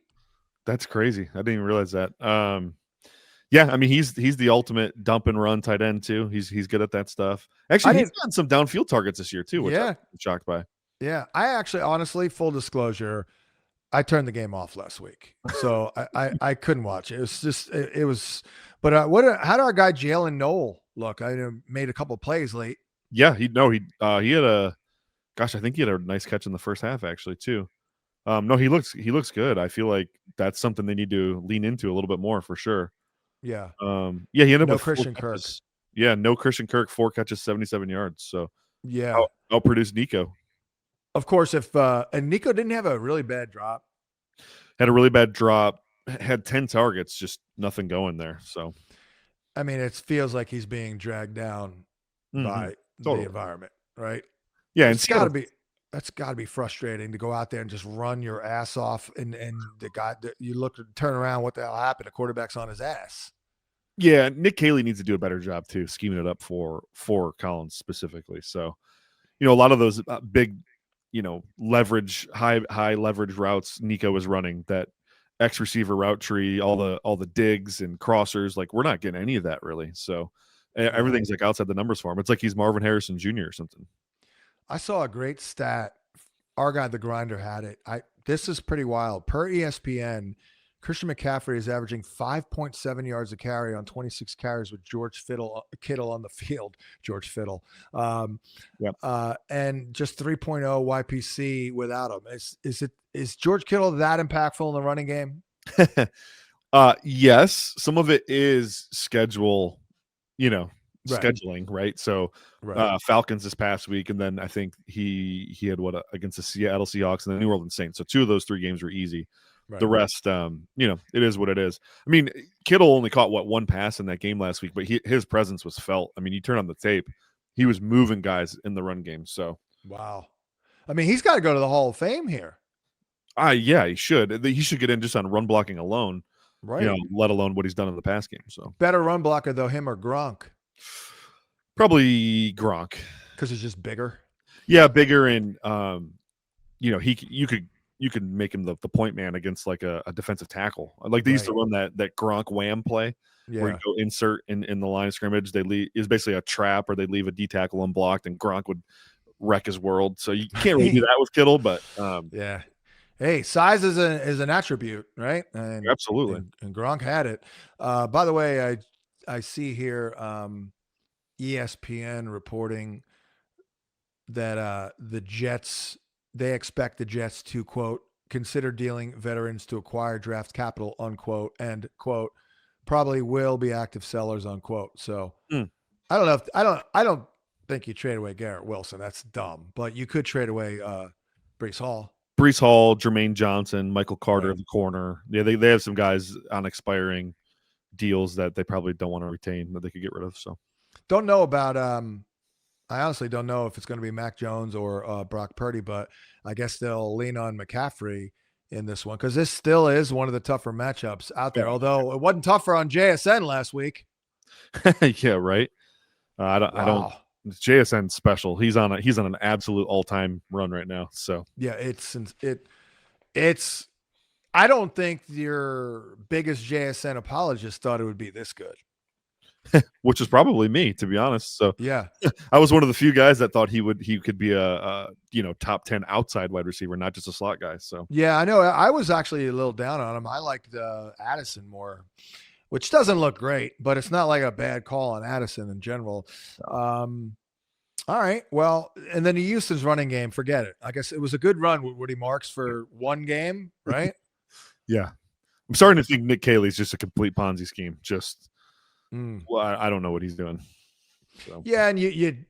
That's crazy. I didn't even realize that. Yeah, I mean, he's the ultimate dump and run tight end too. He's good at that stuff. Actually, he's gotten some downfield targets this year too, which I'm shocked by. Yeah, I actually, honestly, full disclosure, I turned the game off last week, so I couldn't watch it. It was just it was. But how did our guy Jalen Noel look? I made a couple of plays late. Yeah, he had a, gosh, I think he had a nice catch in the first half actually too. No, he looks good. I feel like that's something they need to lean into a little bit more for sure. Yeah. Yeah, he ended up no with Christian Kirk. Yeah, no Christian Kirk, 4 catches, 77 yards. So yeah, outproduced Nico. Of course, and Nico didn't have a really bad drop. had a really bad drop, had 10 targets, just nothing going there. So, I mean, it feels like he's being dragged down by the totally. environment, right? Yeah, and It's got to Seattle. be. That's got to be frustrating to go out there and just run your ass off, and the guy you look turn around, what the hell happened? The quarterback's on his ass. Yeah, Nick Caley needs to do a better job too, scheming it up for Collins specifically. So, a lot of those big, leverage high leverage routes Nico was running, that X receiver route tree, all the digs and crossers, like we're not getting any of that really. So everything's like outside the numbers for him. It's like he's Marvin Harrison Jr. or something. I saw a great stat. Our guy, the grinder, had it. This is pretty wild. Per ESPN, Christian McCaffrey is averaging 5.7 yards a carry on 26 carries with Kittle on the field. George Fiddle. And just 3.0 YPC without him. Is George Kittle that impactful in the running game? Yes, some of it is schedule, scheduling, right? So Falcons this past week, and then I think he had against the Seattle Seahawks and the New Orleans Saints. So 2 of those 3 games were easy. Right. The rest, it is what it is. I mean, Kittle only caught 1 pass in that game last week, but his presence was felt. I mean, you turn on the tape, he was moving guys in the run game. So wow, I mean, he's got to go to the Hall of Fame here. Yeah, he should. He should get in just on run blocking alone, right? Let alone what he's done in the pass game. So better run blocker though, him or Gronk? Probably Gronk, because he's just bigger. Yeah, bigger, and you could make him the point man against like a defensive tackle. Like they used to run that Gronk wham play where you go insert in the line of scrimmage. They leave is basically a trap, or they leave a D tackle unblocked, and Gronk would wreck his world. So you can't really do that with Kittle, but yeah. Hey, size is an attribute, right? And, absolutely. And Gronk had it. By the way, I see here ESPN reporting that the Jets, they expect the Jets to, quote, consider dealing veterans to acquire draft capital, unquote, and, quote, probably will be active sellers, unquote. So I don't know if I don't think you trade away Garrett Wilson. That's dumb. But you could trade away Breece Hall, Jermaine Johnson, Michael Carter in the corner. Yeah, they have some guys on expiring deals that they probably don't want to retain that they could get rid of. So don't know about I honestly don't know if it's going to be Mac Jones or Brock Purdy, but I guess they'll lean on McCaffrey in this one because this still is one of the tougher matchups out there. Although it wasn't tougher on JSN last week. Yeah, right. I don't. JSN special. He's on an absolute all-time run right now. So yeah, it's. I don't think your biggest JSN apologist thought it would be this good. Which is probably me, to be honest. So yeah, I was one of the few guys that thought he could be a top 10 outside wide receiver, not just a slot guy. So yeah, I know. I was actually a little down on him. I liked Addison more, which doesn't look great, but it's not like a bad call on Addison in general. All right, well, and then the Houston's running game, forget it. I guess it was a good run with Woody Marks for 1 game, right? Yeah, I'm starting to think Nick Caley's just a complete Ponzi scheme. Just well, I don't know what he's doing. So. Yeah, and you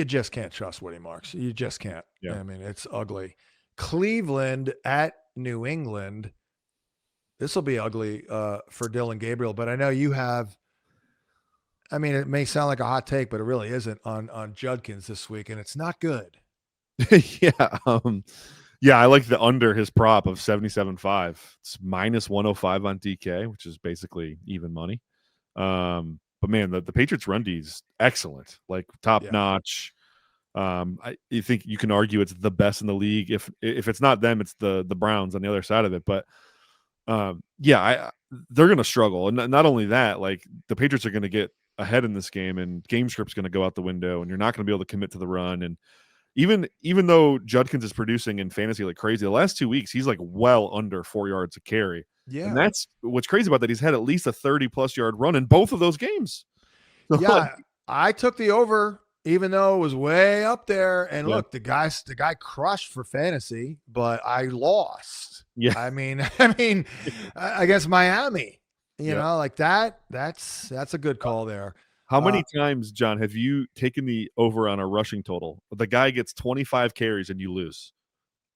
just can't trust Woody Marks. You just can't. Yeah. I mean, it's ugly. Cleveland at New England. This will be ugly for Dylan Gabriel, but I know you have. I mean, it may sound like a hot take, but it really isn't on Judkins this week, and it's not good. Yeah, I like the under his prop of 77.5. It's minus 105 on DK, which is basically even money. But man, the Patriots run D is excellent, like top notch. I think you can argue it's the best in the league. If it's not them, it's the Browns on the other side of it. But they're going to struggle, and not only that, like the Patriots are going to get ahead in this game, and game script's going to go out the window, and you're not going to be able to commit to the run. And even though Judkins is producing in fantasy like crazy, the last 2 weeks he's like well under 4 yards a carry. Yeah. And that's what's crazy about that. He's had at least a 30+ yard run in both of those games. Yeah. I took the over, even though it was way up there. And look, the guy crushed for fantasy, but I lost. Yeah. I mean, against Miami, you know, like that's a good call there. How many times, John, have you taken the over on a rushing total? The guy gets 25 carries and you lose.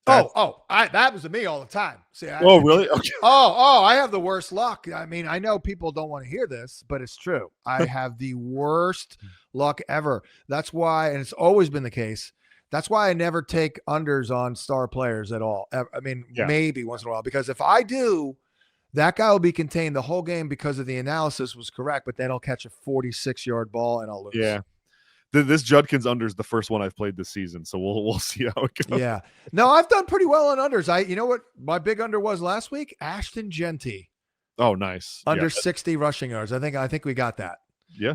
That was me all the time. See, really? Okay. I have the worst luck. I mean, I know people don't want to hear this, but it's true. I have the worst luck ever. That's why, and it's always been the case. That's why I never take unders on star players at all. I mean, maybe once in a while, because if I do, that guy will be contained the whole game because of the analysis was correct, but then I'll catch a 46-yard ball and I'll lose. Yeah. This Judkins under is the first one I've played this season, so we'll see how it goes. Yeah. No, I've done pretty well on unders. You know what my big under was last week? Ashton Genty. Oh, nice. Under 60 rushing yards. I think we got that. Yeah.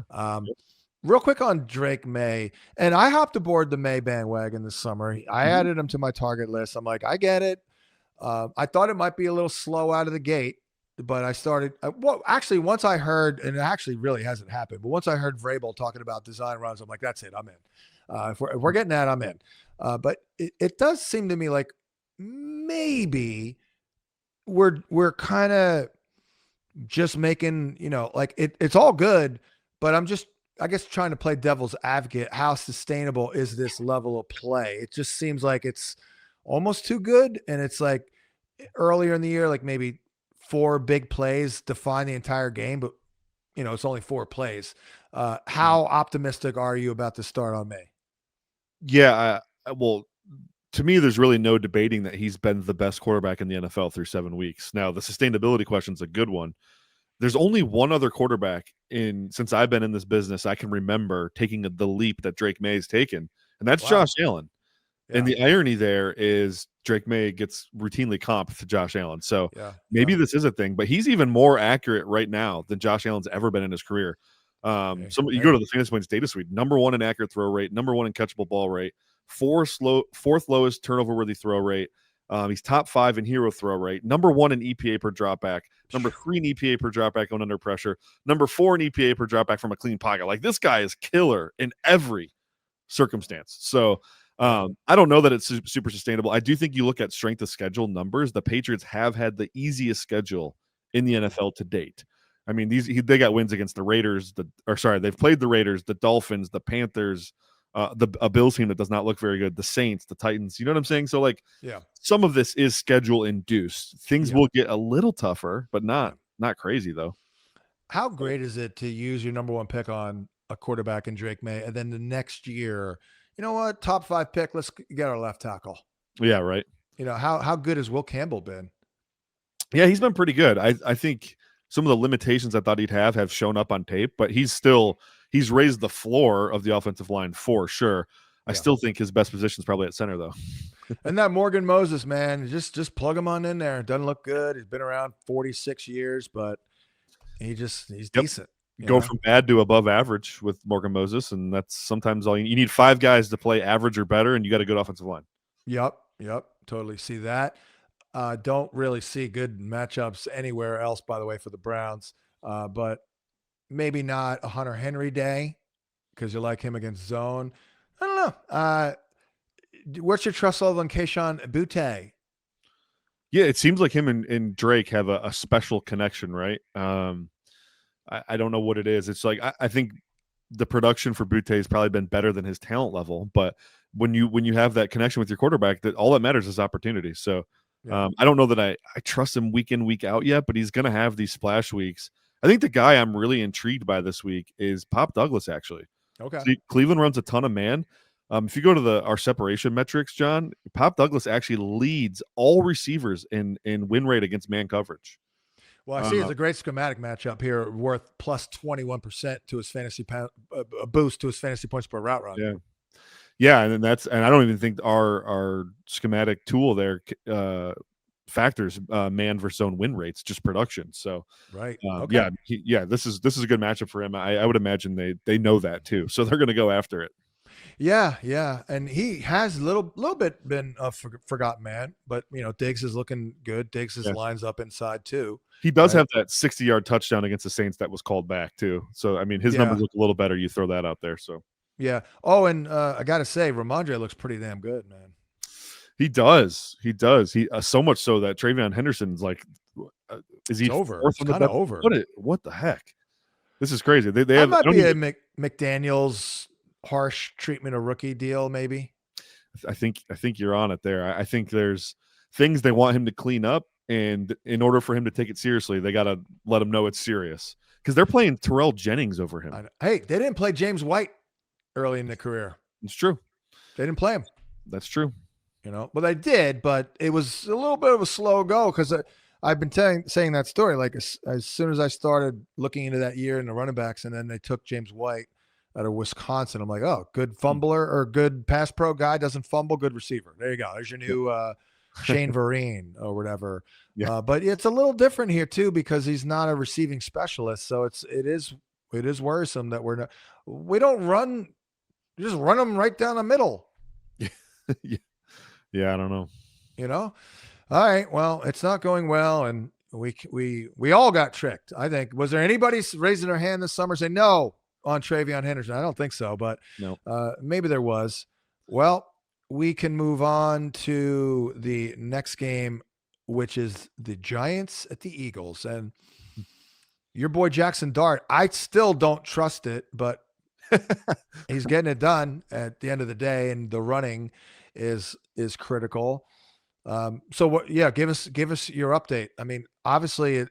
Real quick on Drake May, and I hopped aboard the May bandwagon this summer. I added him to my target list. I'm like, I get it. I thought it might be a little slow out of the gate, but I started. Actually, once I heard, and it actually really hasn't happened, but once I heard Vrabel talking about design runs, I'm like, that's it. I'm in. If we're getting that, I'm in. But it does seem to me like maybe we're kind of just making, like it's all good, but I'm just, I guess, trying to play devil's advocate. How sustainable is this level of play? It just seems like it's almost too good. And it's like earlier in the year, like maybe 4 big plays define the entire game, but it's only 4 plays. How optimistic are you about the start on May? Yeah. Well, to me, there's really no debating that he's been the best quarterback in the NFL through 7 weeks. Now, the sustainability question is a good one. There's only one other quarterback since I've been in this business I can remember taking the leap that Drake May's taken, and that's Josh Allen. Yeah. And the irony there is Drake May gets routinely comped to Josh Allen. So maybe this is a thing, but he's even more accurate right now than Josh Allen's ever been in his career. You go to the fantasy points data suite, number 1 in accurate throw rate, number 1 in catchable ball rate, fourth lowest turnover worthy throw rate. He's top 5 in hero throw rate, number 1 in EPA per dropback, number 3 in EPA per dropback on under pressure, number 4 in EPA per dropback from a clean pocket. Like, this guy is killer in every circumstance. So I don't know that it's super sustainable. I do think you look at strength of schedule numbers. The Patriots have had the easiest schedule in the NFL to date. I mean, they got wins against the Raiders. They've played the Raiders, the Dolphins, the Panthers, a Bills team that does not look very good, the Saints, the Titans. You know what I'm saying? So, like, some of this is schedule induced. Things will get a little tougher, but not crazy though. How great is it to use your number 1 pick on a quarterback in Drake May, and then the next year, you know what, top 5 pick, let's get our left tackle. Yeah, right. How good has Will Campbell been? Yeah, he's been pretty good. I think some of the limitations I thought he'd have shown up on tape, but he's raised the floor of the offensive line for sure. I still think his best position is probably at center though. And that Morgan Moses, man, just plug him on in there. Doesn't look good. He's been around 46 years, but he's decent. Go from bad to above average with Morgan Moses, and that's sometimes all you need. 5 guys to play average or better, and you got a good offensive line. Yep, totally see that. Don't really see good matchups anywhere else, by the way, for the Browns. But maybe not a Hunter Henry day because you like him against zone. I don't know. What's your trust level on Kayshon Boutte? Yeah, it seems like him and Drake have a special connection, right? I don't know what it is. It's like I think the production for Boutte has probably been better than his talent level, but when you have that connection with your quarterback, that all that matters is opportunity. So I don't know that I trust him week in, week out yet, but he's going to have these splash weeks. I think the guy I'm really intrigued by this week is Pop Douglas, actually. Okay. See, Cleveland runs a ton of man. If you go to our separation metrics, John, Pop Douglas actually leads all receivers in win rate against man coverage. Well, I see it's a great schematic matchup here, worth plus 21% to his fantasy a boost to his fantasy points per route run. Yeah, and I don't even think our schematic tool there factors man versus zone win rates, just production. So right, this is a good matchup for him. I would imagine they know that too, so they're going to go after it. Yeah, and he has a little bit been a forgotten man, but Diggs is looking good. Diggs lines up inside too. He does have that 60-yard touchdown against the Saints that was called back too. So I mean, his numbers look a little better. You throw that out there. So yeah. Oh, and I got to say, Ramondre looks pretty damn good, man. He does. He so much so that Travion Henderson's like, is he over? It's kind of over. What the heck? This is crazy. That might be a McDaniel's harsh treatment of rookie deal, maybe. I think you're on it there. I think there's things they want him to clean up, and in order for him to take it seriously, they got to let him know it's serious because they're playing Terrell Jennings over him. Hey, they didn't play James White early in the career. It's true. They didn't play him. That's true. Well, they did, but it was a little bit of a slow go because I've been saying that story. Like as soon as I started looking into that year in the running backs, and then they took James White out of Wisconsin, I'm like, oh, good fumbler or good pass pro guy, doesn't fumble, good receiver. There you go. There's your new Shane Vereen or whatever. Yeah. But it's a little different here too because he's not a receiving specialist, so it is worrisome that we don't run, just run them right down the middle. Yeah, I don't know. All right. Well, it's not going well, and we all got tricked. I think. Was there anybody raising their hand this summer saying no on Travion Henderson? I don't think so, but no. Maybe there was. Well, we can move on to the next game, which is the Giants at the Eagles, and your boy Jackson Dart. I still don't trust it, but he's getting it done at the end of the day, and the running is critical. So what? Yeah, give us your update. I mean, obviously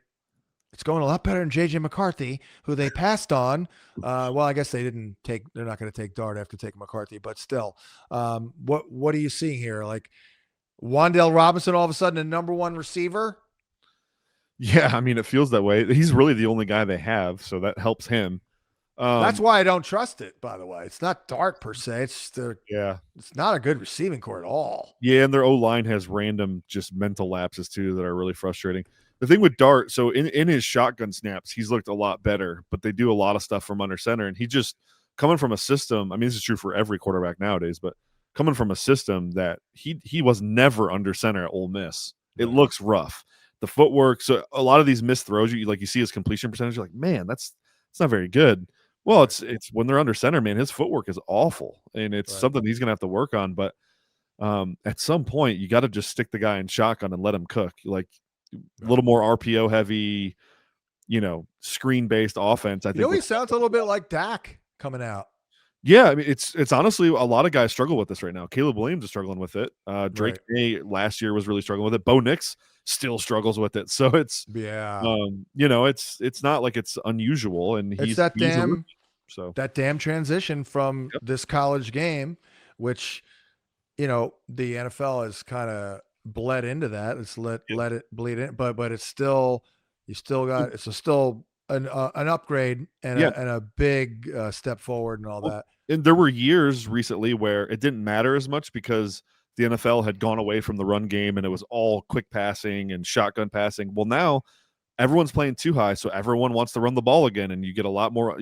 it's going a lot better than JJ McCarthy, who they passed on. Well, I guess they're not going to take Dart after taking McCarthy, but still, what are you seeing here? Like Wan'Dale Robinson, all of a sudden a number one receiver. Yeah, I mean, it feels that way. He's really the only guy they have, so that helps him. That's why I don't trust it, by the way. It's not Dart per se. It's it's not a good receiving core at all. Yeah, and their O-line has random just mental lapses too that are really frustrating. The thing with Dart, so in his shotgun snaps, he's looked a lot better, but they do a lot of stuff from under center, and he just coming from a system. I mean, this is true for every quarterback nowadays, but coming from a system that he was never under center at Ole Miss, it looks rough. The footwork, so a lot of these missed throws, you see his completion percentage, you're like, man, it's not very good. Well, it's when they're under center, man, his footwork is awful, and it's something he's going to have to work on. But at some point, you got to just stick the guy in shotgun and let him cook. Like a little more RPO heavy, screen-based offense. I think he sounds a little bit like Dak coming out. Yeah, I mean, it's honestly a lot of guys struggle with this right now. Caleb Williams is struggling with it. Drake May last year was really struggling with it. Bo Nix still struggles with it. So it's it's not like it's unusual. And he's that damn transition from this college game, which the NFL has kind of bled into that. It's let it bleed in, but it's still still an upgrade and a big step forward and all that. And there were years recently where it didn't matter as much because the NFL had gone away from the run game and it was all quick passing and shotgun passing. Well, now everyone's playing too high, so everyone wants to run the ball again, and you get a lot more.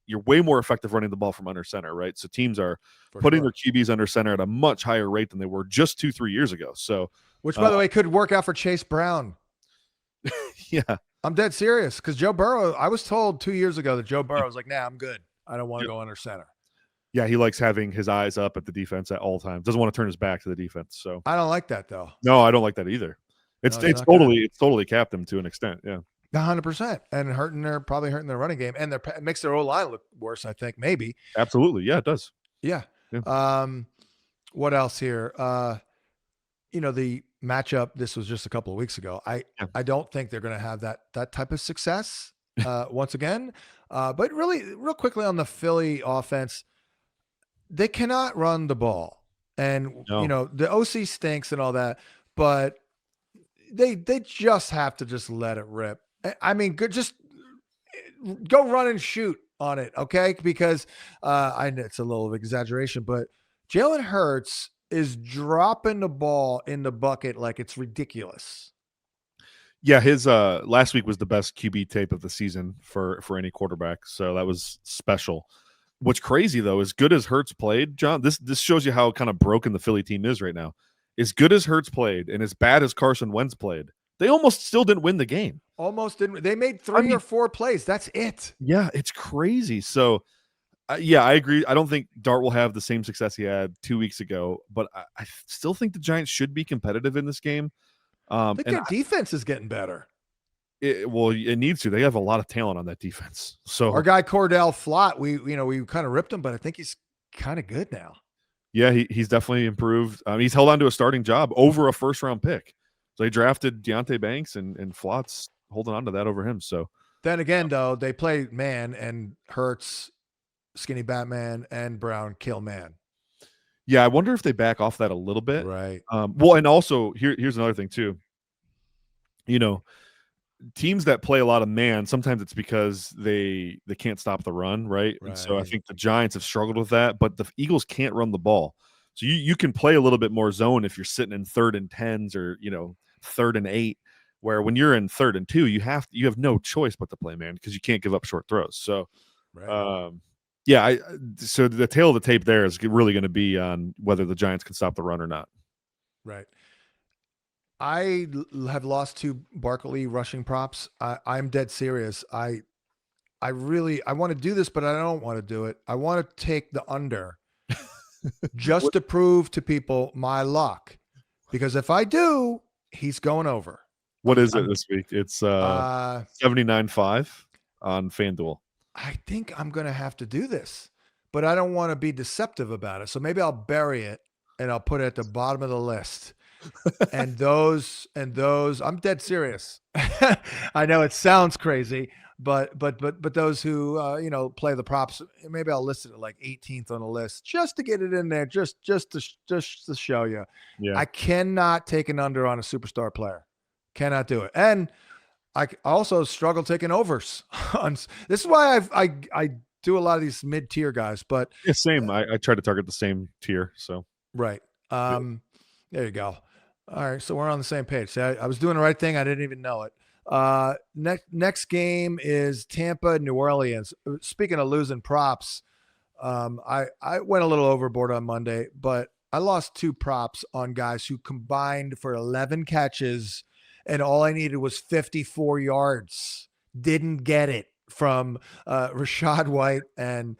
You're way more effective running the ball from under center, right? So teams are putting their QBs under center at a much higher rate than they were just 2-3 years ago. So, which by the way could work out for Chase Brown. Yeah. I'm dead serious because Joe Burrow, I was told 2 years ago that Joe Burrow was like, nah, I'm good. I don't want to go under center. Yeah, he likes having his eyes up at the defense at all times. Doesn't want to turn his back to the defense. So I don't like that though. No, I don't like that either. It's totally capped them to an extent. Yeah, 100%, and probably hurting their running game, and it makes their O-line look worse. I think maybe. Absolutely, yeah, it does. Yeah. What else here? The matchup. This was just a couple of weeks ago. I don't think they're going to have that type of success once again. But really, real quickly on the Philly offense, they cannot run the ball, and the OC stinks and all that, but they just have to just let it rip. I mean, just go run and shoot on it, okay? Because I know it's a little exaggeration, but Jalen Hurts is dropping the ball in the bucket like it's ridiculous. Yeah, his last week was the best QB tape of the season for any quarterback, so that was special. What's crazy though, as good as Hurts played, John, this shows you how kind of broken the Philly team is right now. As good as Hurts played and as bad as Carson Wentz played, they almost still didn't win the game. Almost didn't. They made three or four plays. That's it. Yeah, it's crazy. So, I agree. I don't think Dart will have the same success he had 2 weeks ago, but I still think the Giants should be competitive in this game. I think their defense is getting better. It needs to. They have a lot of talent on that defense. So our guy Cordell Flott, we kind of ripped him, but I think he's kind of good now. Yeah, he's definitely improved. He's held on to a starting job over a first-round pick. So they drafted Deontay Banks, and Flott's holding on to that over him. So then again, though, they play man, and Hurts, Skinny Batman, and Brown kill man. Yeah, I wonder if they back off that a little bit. Right. Well, and also here's another thing too. You know, teams that play a lot of man, sometimes it's because they can't stop the run, right? And so I think the Giants have struggled with that, but the Eagles can't run the ball. So you can play a little bit more zone if you're sitting in 3rd and 10s or 3rd and 8, where when you're in 3rd and 2, you have no choice but to play man because you can't give up short throws. So yeah, so the tail of the tape there is really going to be on whether the Giants can stop the run or not. Right. I have lost 2 Barkley rushing props. I'm dead serious. I want to do this, but I don't want to do it. I want to take the under just to prove to people my luck, because if I do, he's going over. What is it this week? It's 79.5 on FanDuel. I think I'm going to have to do this, but I don't want to be deceptive about it. So maybe I'll bury it and I'll put it at the bottom of the list. and those, I'm dead serious. I know it sounds crazy, but those who play the props, maybe I'll list it at like 18th on the list just to get it in there, just to show you. Yeah. I cannot take an under on a superstar player. Cannot do it. And I also struggle taking overs. This is why I do a lot of these mid-tier guys, but yeah, same. I try to target the same tier. So right. There you go. All right, so we're on the same page. See, I was doing the right thing. I didn't even know it. Next game is Tampa, New Orleans. Speaking of losing props, I went a little overboard on Monday, but I lost 2 props on guys who combined for 11 catches, and all I needed was 54 yards. Didn't get it from Rachaad White and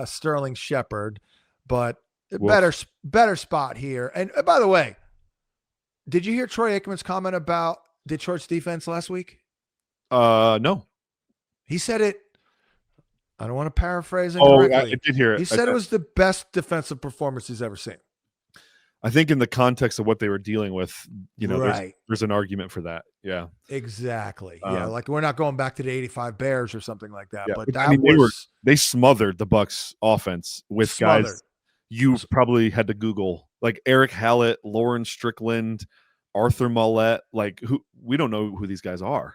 Sterling Shepard, but better spot here. And by the way, did you hear Troy Aikman's comment about Detroit's defense last week? No. He said it. I don't want to paraphrase incorrectly. I did hear it. He said it was the best defensive performance he's ever seen. I think in the context of what they were dealing with, right. there's an argument for that. Yeah. Exactly. Yeah, like we're not going back to the 85 Bears or something like that. Yeah, but that they smothered the Bucs offense with guys you probably had to Google, like Eric Hallett, Lauren Strickland, Arthur Mollett. Like we don't know who these guys are.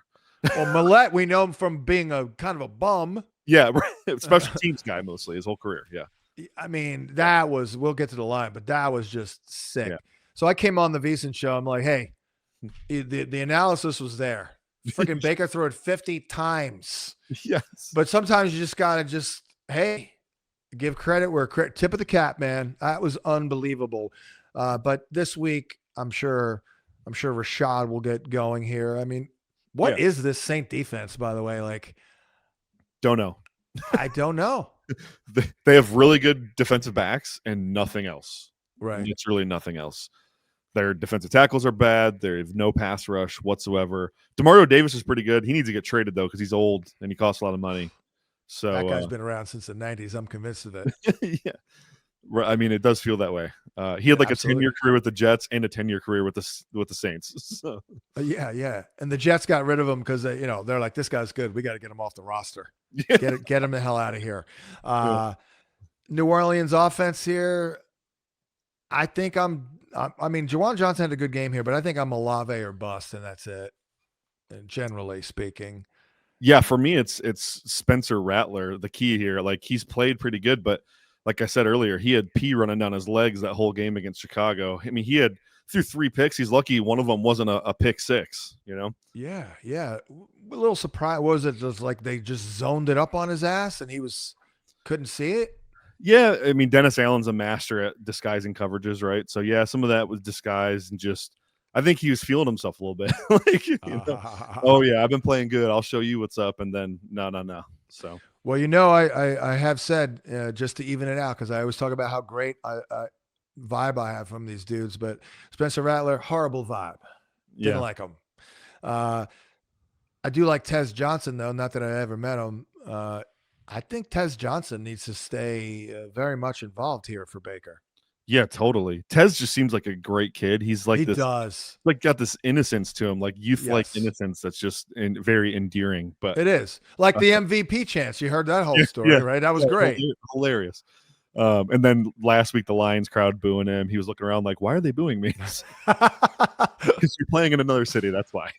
Well, Mollett, we know him from being a kind of a bum. Yeah, right. Special teams guy mostly his whole career. Yeah. I mean, we'll get to the line, but that was just sick. Yeah. So I came on the VSiN show. I'm like, hey, the analysis was there. Freaking Baker threw it 50 times. Yes. But sometimes you just got to hey, give credit where tip of the cap, man. That was unbelievable. But this week, I'm sure Rachaad will get going here. I mean, what is this Saint defense, by the way? Like, don't know. I don't know. They have really good defensive backs and nothing else. Right. It's really nothing else. Their defensive tackles are bad. They have no pass rush whatsoever. DeMario Davis is pretty good. He needs to get traded, though, because he's old and he costs a lot of money. So that guy's been around since the 90s. I'm convinced of it. Yeah. I mean, it does feel that way. He had like absolutely. A 10-year career with the Jets and a 10-year career with the Saints. So. Yeah. And the Jets got rid of him because they're like, this guy's good. We got to get him off the roster. Yeah. Get him the hell out of here. New Orleans offense here. I think I mean, Juwan Johnson had a good game here, but I think I'm Olave or bust, and that's it. And generally speaking. Yeah, for me, it's Spencer Rattler, the key here. Like, he's played pretty good, but like I said earlier, he had pee running down his legs that whole game against Chicago. I mean, he had threw 3 picks. He's lucky one of them wasn't a pick 6, Yeah. A little surprised. Was it just like they just zoned it up on his ass and he couldn't see it? Yeah, I mean, Dennis Allen's a master at disguising coverages, right? So, yeah, some of that was disguised and just I think he was feeling himself a little bit. Like, oh, yeah, I've been playing good. I'll show you what's up. And then, no. So, well, I have said just to even it out, because I always talk about how great vibe I have from these dudes. But Spencer Rattler, horrible vibe. Didn't like him. I do like Tez Johnson, though. Not that I ever met him. I think Tez Johnson needs to stay very much involved here for Baker. Yeah, totally. Tez just seems like a great kid. He's like He this, does. like got this innocence to him, like youth-like Yes. innocence that's just very endearing. But It is. Like uh, the MVP chance. You heard that whole yeah, story, yeah, right? That was yeah, great. hilarious. And then last week the Lions crowd booing him. He was looking around like, "Why are they booing me?" Because you're playing in another city. That's why.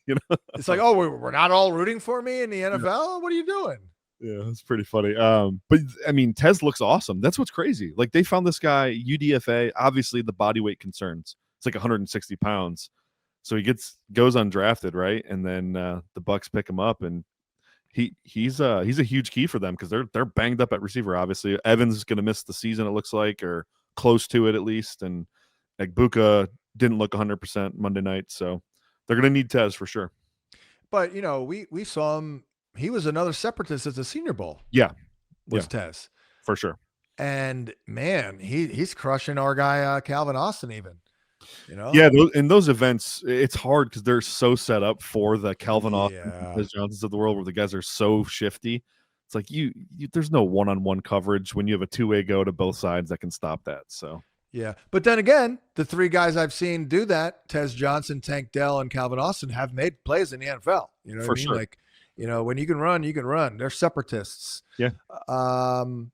It's like, oh, we're not all rooting for me in the NFL. What are you doing? Yeah, it's pretty funny. But I mean, Tez looks awesome. That's what's crazy. Like they found this guy UDFA. Obviously, the body weight concerns. It's like 160 pounds, so he goes undrafted, right? And then the Bucks pick him up, and he's a huge key for them because they're banged up at receiver. Obviously, Evans is going to miss the season. It looks like, or close to it at least. And Egbuka didn't look 100% Monday night, so they're going to need Tez for sure. But we saw him. He was another separatist at the Senior Bowl. Yeah, was Tez for sure. And man, he's crushing our guy Calvin Austin even. Yeah, in those events, it's hard because they're so set up for the Calvin Austin, Chris Johnsons of the world, where the guys are so shifty. It's like you there's no one-on-one coverage when you have a two-way go to both sides that can stop that. So yeah, but then again, the three guys I've seen do that, Tez Johnson, Tank Dell, and Calvin Austin, have made plays in the NFL. You know what I mean? Sure. Like, when you can run, you can run. They're separatists. Yeah. Ibuka,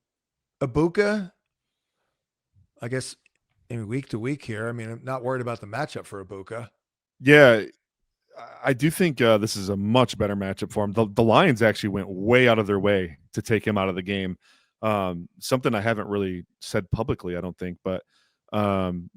I guess, week to week here. I mean, I'm not worried about the matchup for Ibuka. Yeah, I do think this is a much better matchup for him. The Lions actually went way out of their way to take him out of the game. Something I haven't really said publicly, I don't think, but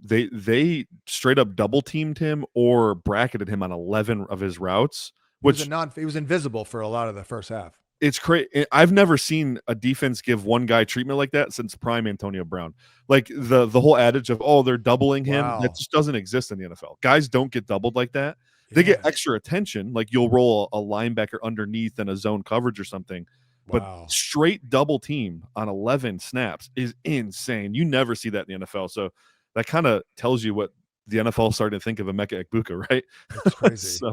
they straight up double teamed him or bracketed him on 11 of his routes. He was invisible for a lot of the first half. It's crazy. I've never seen a defense give one guy treatment like that since prime Antonio Brown. Like the whole adage of, oh, they're doubling him. Wow. That just doesn't exist in the NFL. Guys don't get doubled like that. They get extra attention. Like you'll roll a linebacker underneath in a zone coverage or something. But straight double team on 11 snaps is insane. You never see that in the NFL. So that kind of tells you what the NFL started to think of Emeka Egbuka, right? That's crazy.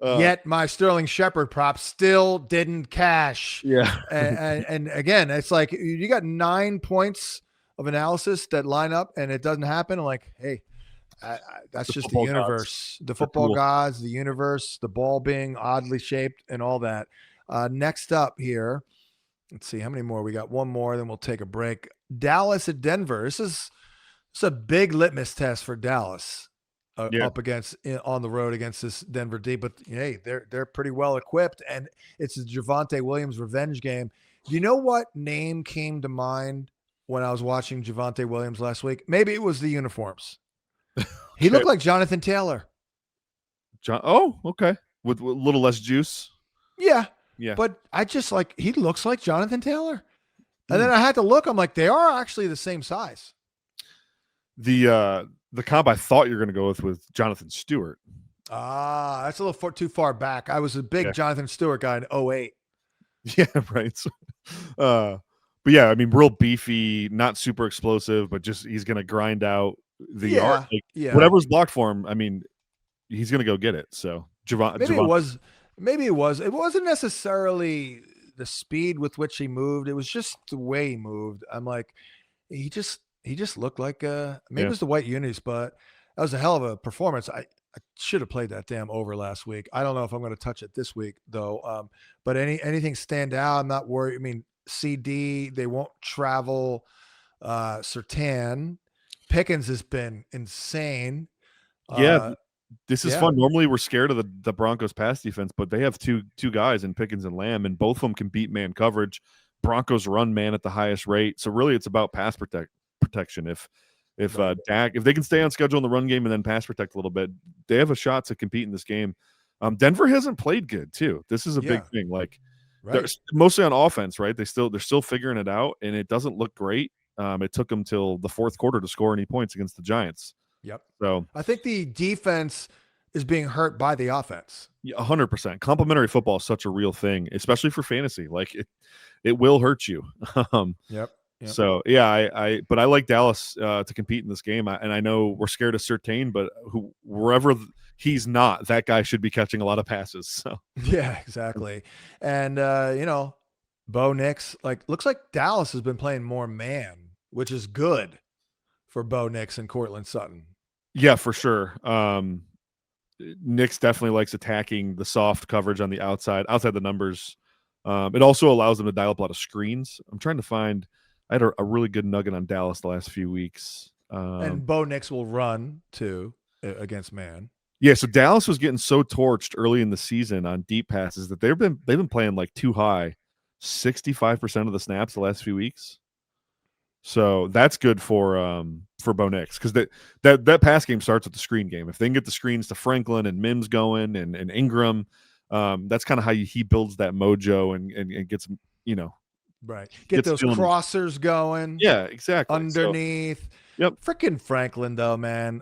Yet my Sterling Shepard prop still didn't cash. Yeah. and again, it's like you got 9 points of analysis that line up and it doesn't happen. I'm like, hey, that's just the universe, the football gods, the universe, the ball being oddly shaped and all that. Next up here, let's see how many more we got. One more, then we'll take a break. Dallas at Denver. This is a big litmus test for Dallas. Up against on the road against this Denver D, but hey, they're pretty well equipped, and it's a Javonte Williams revenge game. Do you know what name came to mind when I was watching Javonte Williams last week? Maybe it was the uniforms. He looked like Jonathan Taylor. Okay, with a little less juice. Yeah, but I just he looks like Jonathan Taylor, and then I had to look. I'm like, they are actually the same size. The comp I thought you were going to go with Jonathan Stewart. That's a little too far back. I was a big Jonathan Stewart guy in 2008. Yeah, right. So, but yeah, I mean, real beefy, not super explosive, but just he's going to grind out the yard. Whatever's blocked for him, I mean, he's going to go get it. So maybe it wasn't necessarily the speed with which he moved. It was just the way he moved. I'm like, he just looked like maybe it was the white unis, but that was a hell of a performance. I should have played that damn over last week. I don't know if I'm going to touch it this week though. But anything stand out? I'm not worried. I mean, CD, they won't travel. Surtain, Pickens has been insane. This is fun. Normally we're scared of the Broncos pass defense, but they have two guys in Pickens and Lamb, and both of them can beat man coverage. Broncos run man at the highest rate. So really it's about pass protection. If Dak, if they can stay on schedule in the run game and then pass protect a little bit, they have a shot to compete in this game. Denver hasn't played good too. This is a big thing. Like they're mostly on offense, right? They're still figuring it out, and it doesn't look great. It took them till the fourth quarter to score any points against the Giants. Yep. So I think the defense is being hurt by the offense. 100%. Complementary football is such a real thing, especially for fantasy. Like it will hurt you. Yep. So but I like Dallas to compete in this game, and I know we're scared of Surtain, but wherever he's not, that guy should be catching a lot of passes. So yeah, exactly. And Bo Nix, looks like Dallas has been playing more man, which is good for Bo Nix and Cortland Sutton. Yeah, for sure. Nix definitely likes attacking the soft coverage on the outside the numbers. It also allows them to dial up a lot of screens. I'm trying to find. I had a really good nugget on Dallas the last few weeks. And Bo Nix will run too against man. Yeah, so Dallas was getting so torched early in the season on deep passes that they've been playing like too high, 65% of the snaps the last few weeks. So that's good for Bo Nix, because that pass game starts with the screen game. If they can get the screens to Franklin and Mims going and Ingram, that's kind of how he builds that mojo and gets, right. Get those crossers going. Yeah, exactly. Underneath. So, yep. Freaking Franklin though, man.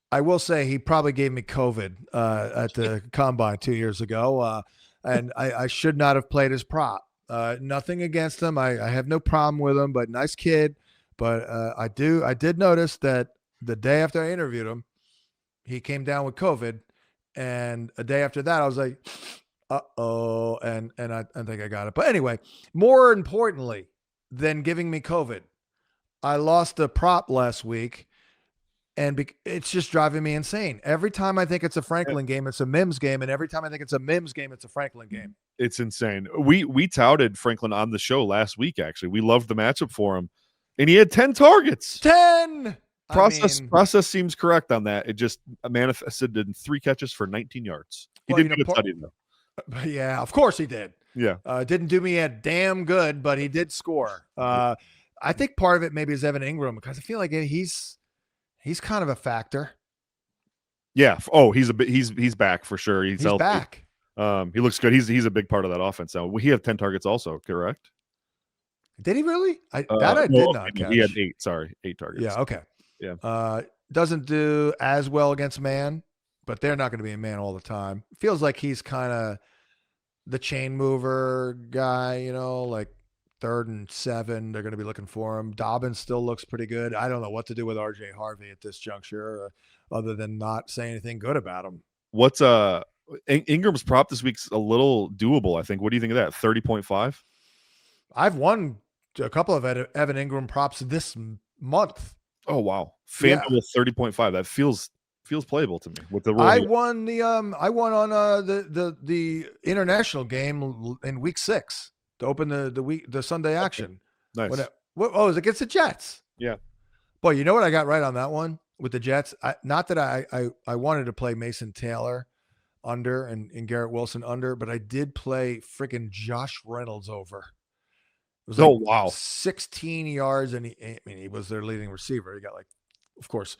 I will say he probably gave me COVID at the combine 2 years ago, and I should not have played his prop. Nothing against him. I have no problem with him, but nice kid. But I did notice that the day after I interviewed him, he came down with COVID, and a day after that, I was like, uh-oh, and I think I got it. But anyway, more importantly than giving me COVID, I lost a prop last week, and it's just driving me insane. Every time I think it's a Franklin game, it's a Mims game, and every time I think it's a Mims game, it's a Franklin game. It's insane. We touted Franklin on the show last week, actually. We loved the matchup for him, and he had 10 targets. 10! Process seems correct on that. It just manifested in 3 catches for 19 yards. He didn't get a study, though. Yeah, of course he did. Yeah. Didn't do me a damn good, but he did score. I think part of it maybe is Evan Ingram, because I feel like he's kind of a factor. Yeah. Oh, he's back for sure. He's healthy. Back. He looks good. He's a big part of that offense now. He had 10 targets also, correct? Did he really? I did not catch. He had 8. Sorry, 8 targets. Yeah. Okay. Yeah. Doesn't do as well against man, but they're not going to be in man all the time. Feels like he's kind of the chain mover guy, like 3rd and 7. They're going to be looking for him. Dobbins still looks pretty good. I don't know what to do with RJ Harvey at this juncture, other than not say anything good about him. What's Ingram's prop this week's a little doable, I think. What do you think of that? 30.5? I've won a couple of Evan Ingram props this month. Oh wow. FanDuel 30.5. That feels playable to me. With the I won on the international game in week 6 to open the Sunday action. Nice. It was against the Jets. Yeah. Boy, you know what I got right on that one with the Jets? Not that I wanted to play Mason Taylor under and Garrett Wilson under, but I did play freaking Josh Reynolds over. It was wow. 16 yards, and he was their leading receiver. He got of course,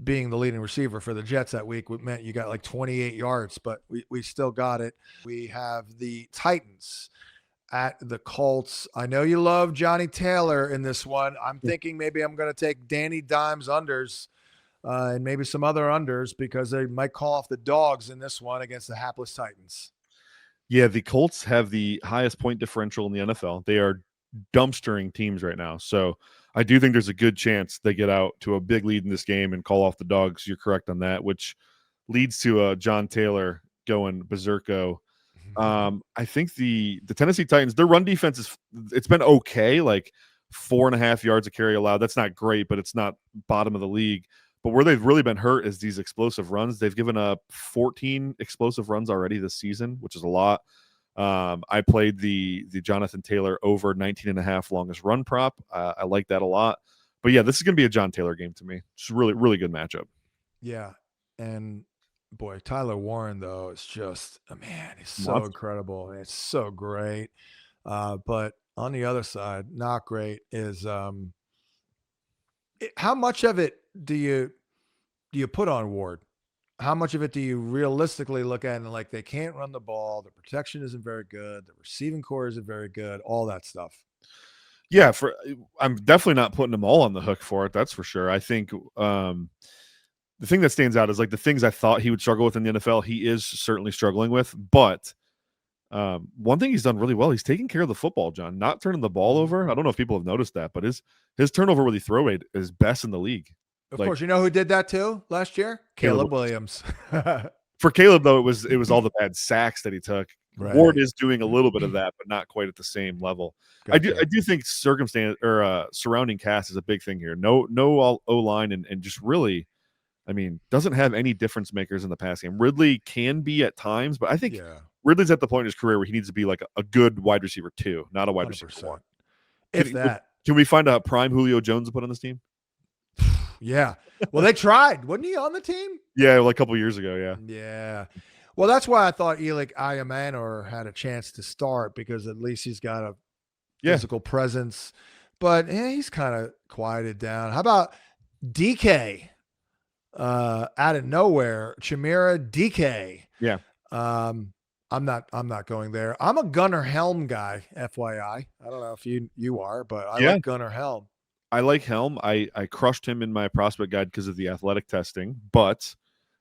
being the leading receiver for the Jets that week meant you got 28 yards, but we still got it. We have the Titans at the Colts. I know you love Johnny Taylor in this one. I'm thinking maybe I'm going to take Danny Dimes unders and maybe some other unders, because they might call off the dogs in this one against the hapless Titans. Yeah, the Colts have the highest point differential in the NFL. They are dumpstering teams right now. So I do think there's a good chance they get out to a big lead in this game and call off the dogs. You're correct on that, which leads to John Taylor going berserko. I think the Tennessee Titans, their run defense it's been okay, 4.5 yards a carry allowed. That's not great, but it's not bottom of the league. But where they've really been hurt is these explosive runs. They've given up 14 explosive runs already this season, which is a lot. I played the Jonathan Taylor over 19.5 longest run prop. I like that a lot. But yeah, this is going to be a John Taylor game to me. It's a really, really good matchup. Yeah. And boy, Tyler Warren, though, is just, man, he's so incredible. It's so great. But on the other side, not great is how much of it do you put on Ward? How much of it do you realistically look at and they can't run the ball, the protection isn't very good, the receiving core isn't very good, all that stuff? Yeah, I'm definitely not putting them all on the hook for it. That's for sure. I think the thing that stands out is the things I thought he would struggle with in the NFL, he is certainly struggling with. But one thing he's done really well, he's taking care of the football, John, not turning the ball over. I don't know if people have noticed that, but his turnover worthy throw rate is best in the league. Of course, you know who did that too last year? Caleb Williams. For Caleb, though, it was all the bad sacks that he took. Right. Ward is doing a little bit of that, but not quite at the same level. Gotcha. I do think circumstance or surrounding cast is a big thing here. No O line and just really, I mean, doesn't have any difference makers in the pass game. Ridley can be at times, but I think Ridley's at the point in his career where he needs to be like a good wide receiver 2, not a wide 100%. receiver 1. If that. Can we find a prime Julio Jones to put on this team? Yeah. Well, they tried. Wasn't he on the team? Yeah, like a couple years ago. Yeah. Yeah. Well, that's why I thought Elik Ayamanor had a chance to start, because at least he's got a physical presence. But he's kind of quieted down. How about DK? Out of nowhere, Chimera DK. Yeah. I'm not going there. I'm a Gunnar Helm guy, FYI. I don't know if you are, but I like Gunnar Helm. I like Helm. I crushed him in my prospect guide because of the athletic testing. But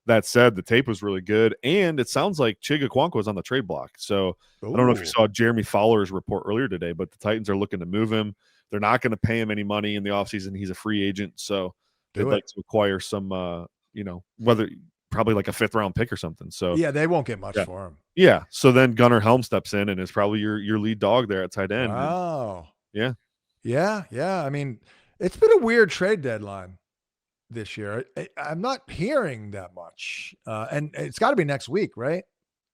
that said, the tape was really good. And it sounds like Chig Okonkwo is on the trade block. So I don't know if you saw Jeremy Fowler's report earlier today, but the Titans are looking to move him. They're not going to pay him any money in the offseason. He's a free agent. So they'd like to acquire some, whether probably like a 5th round pick or something. So yeah, they won't get much for him. Yeah. So then Gunnar Helm steps in and is probably your lead dog there at tight end. Wow. And, yeah. I mean, it's been a weird trade deadline this year. I'm not hearing that much. And it's got to be next week, right?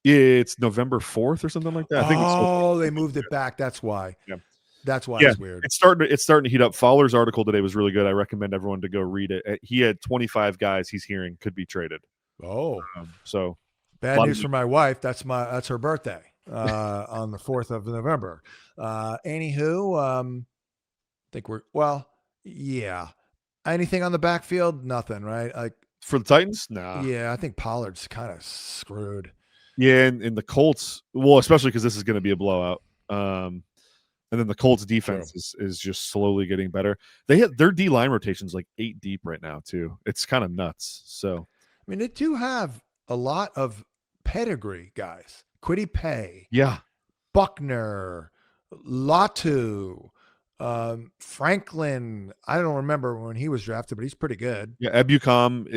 It's November 4th or something like that. I think they moved it back. That's why. Yeah. That's why it's weird. It's starting to heat up. Fowler's article today was really good. I recommend everyone to go read it. He had 25 guys he's hearing could be traded. Oh. So bad news for my wife. That's her birthday on the 4th of November. Anywho, anything on the backfield? Nothing, right? Like for the Titans? Nah. Yeah, I think Pollard's kind of screwed. Yeah, and the Colts, well, especially because this is going to be a blowout. And then the Colts defense is just slowly getting better. They had their D line rotations like 8 deep right now too. It's kind of nuts. So I mean, they do have a lot of pedigree guys. Kwity Paye. Yeah. Buckner, Latu, Franklin. I don't remember when he was drafted, but he's pretty good. Yeah, Ebukam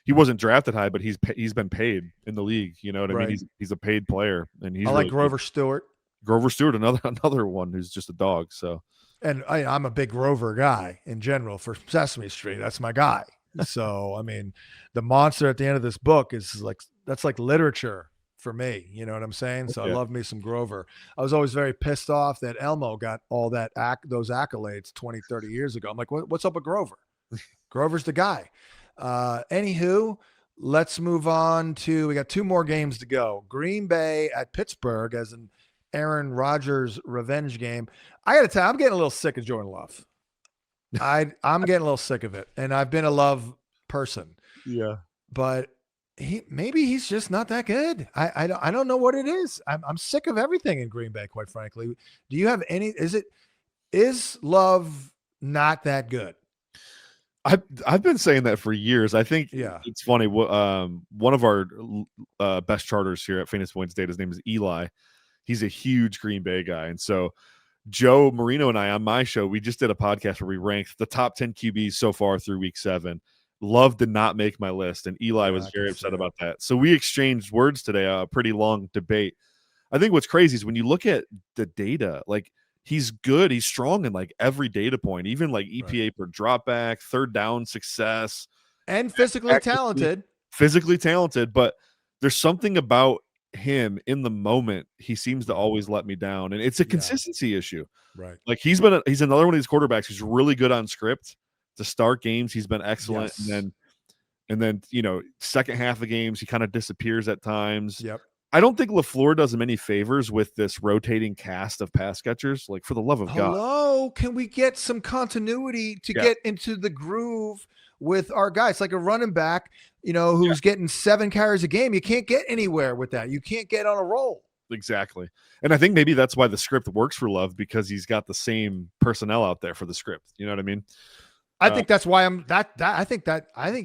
he wasn't drafted high, but he's been paid in the league. You know what I mean? He's a paid player, and he's I like Grover Stewart. Grover Stewart, another one who's just a dog. So, and I'm a big Grover guy in general for Sesame Street. That's my guy. So, I mean, the monster at the end of this book is that's like literature for me. You know what I'm saying? So I love me some Grover. I was always very pissed off that Elmo got all those accolades 20, 30 years ago. I'm like, what's up with Grover? Grover's the guy. Anywho, let's move on to, we got 2 more games to go. Green Bay at Pittsburgh as an Aaron Rodgers revenge game. I got to tell you, I'm getting a little sick of Jordan Love. I'm getting a little sick of it. And I've been a Love person. Yeah. But maybe he's just not that good. I don't know what it is. I'm sick of everything in Green Bay, quite frankly. Do you have any, is Love not that good? I've been saying that for years. I think it's funny. One of our best charters here at Famous Points Data, his name is Eli. He's a huge Green Bay guy. And so Joe Marino and I on my show, we just did a podcast where we ranked the top 10 QBs so far through week 7. Love did not make my list, and Eli was very upset about that. So we exchanged words today, a pretty long debate. I think what's crazy is when you look at the data, like he's good, he's strong in like every data point, even like EPA per dropback, third down success. And physically talented. Physically talented, but there's something about him in the moment, he seems to always let me down, and it's a consistency issue. Right. Like he's another one of these quarterbacks who's really good on script to start games. He's been excellent. And then second half of games he kind of disappears at times. Yep. I don't think LaFleur does him any favors with this rotating cast of pass catchers. Like, for the love of God. Hello, can we get some continuity to get into the groove with our guys? Like a running back, who's getting 7 carries a game. You can't get anywhere with that. You can't get on a roll. Exactly. And I think maybe that's why the script works for Love, because he's got the same personnel out there for the script. You know what I mean? I think that's why I think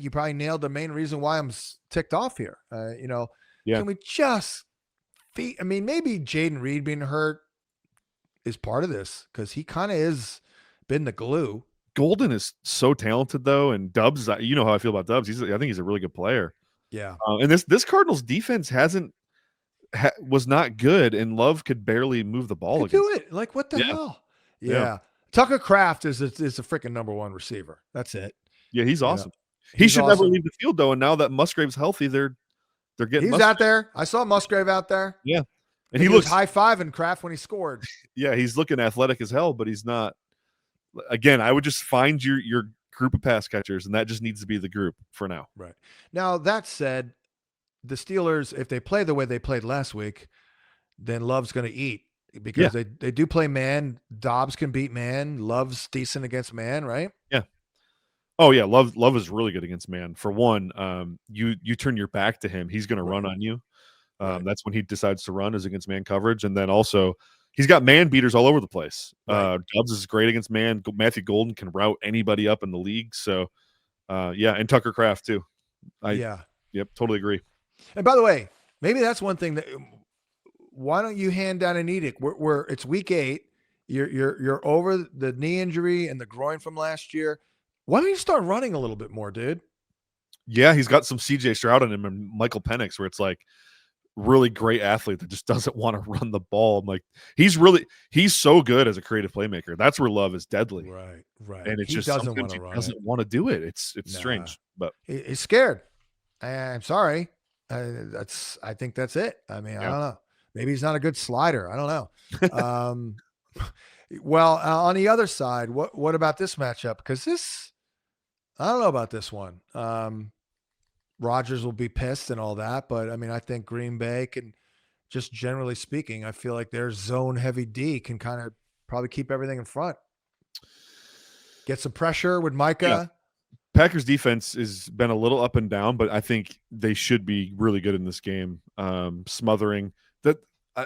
you probably nailed the main reason why I'm ticked off here. Can we just maybe Jaden Reed being hurt is part of this, because he kind of has been the glue. Golden is so talented though, and Dubs, you know how I feel about Dubs. I think he's a really good player. Yeah. And this Cardinals defense hasn't was not good, and Love could barely move the ball Could against do it. Like, what the hell? Yeah. Yeah. Tucker Kraft is a freaking number one receiver. That's it. Yeah, he's awesome. He He's should never awesome. leave the field though, and now that Musgrave's healthy, they're getting He's Musgrave. out there. I saw Musgrave out there. Yeah. And he looks high-fiving Kraft when he scored. Yeah, he's looking athletic as hell, but he's not. Again, I would just find your group of pass catchers, and that just needs to be the group for now. Right. Now, that said, the Steelers, if they play the way they played last week, then Love's going to eat because they do play man. Dobbs can beat man. Love's decent against man, right? Yeah. Oh yeah, Love is really good against man. For one, you turn your back to him, he's going to run on you. That's when he decides to run, is against man coverage, and then also he's got man beaters all over the place. Dobbs is great against man. Matthew Golden can route anybody up in the league. So and Tucker Kraft too. Yep, totally agree. And by the way, maybe that's one thing that. Why don't you hand down an edict? It's week 8. You're over the knee injury and the groin from last year. Why don't you start running a little bit more, dude? Yeah, he's got some CJ Stroud in him and Michael Penix, where it's like really great athlete that just doesn't want to run the ball. I'm like, he's so good as a creative playmaker. That's where Love is deadly. Right. And it's just doesn't want to do it. It's strange, but he's scared. I'm sorry. I think that's it. I mean, I don't know. Maybe he's not a good slider. I don't know. Well, on the other side, what about this matchup? Because I don't know about this one. Rodgers will be pissed and all that, but I mean, I think Green Bay can, just generally speaking, I feel like their zone heavy D can kind of probably keep everything in front. Get some pressure with Micah. Yeah. Packers defense has been a little up and down, but I think they should be really good in this game. Smothering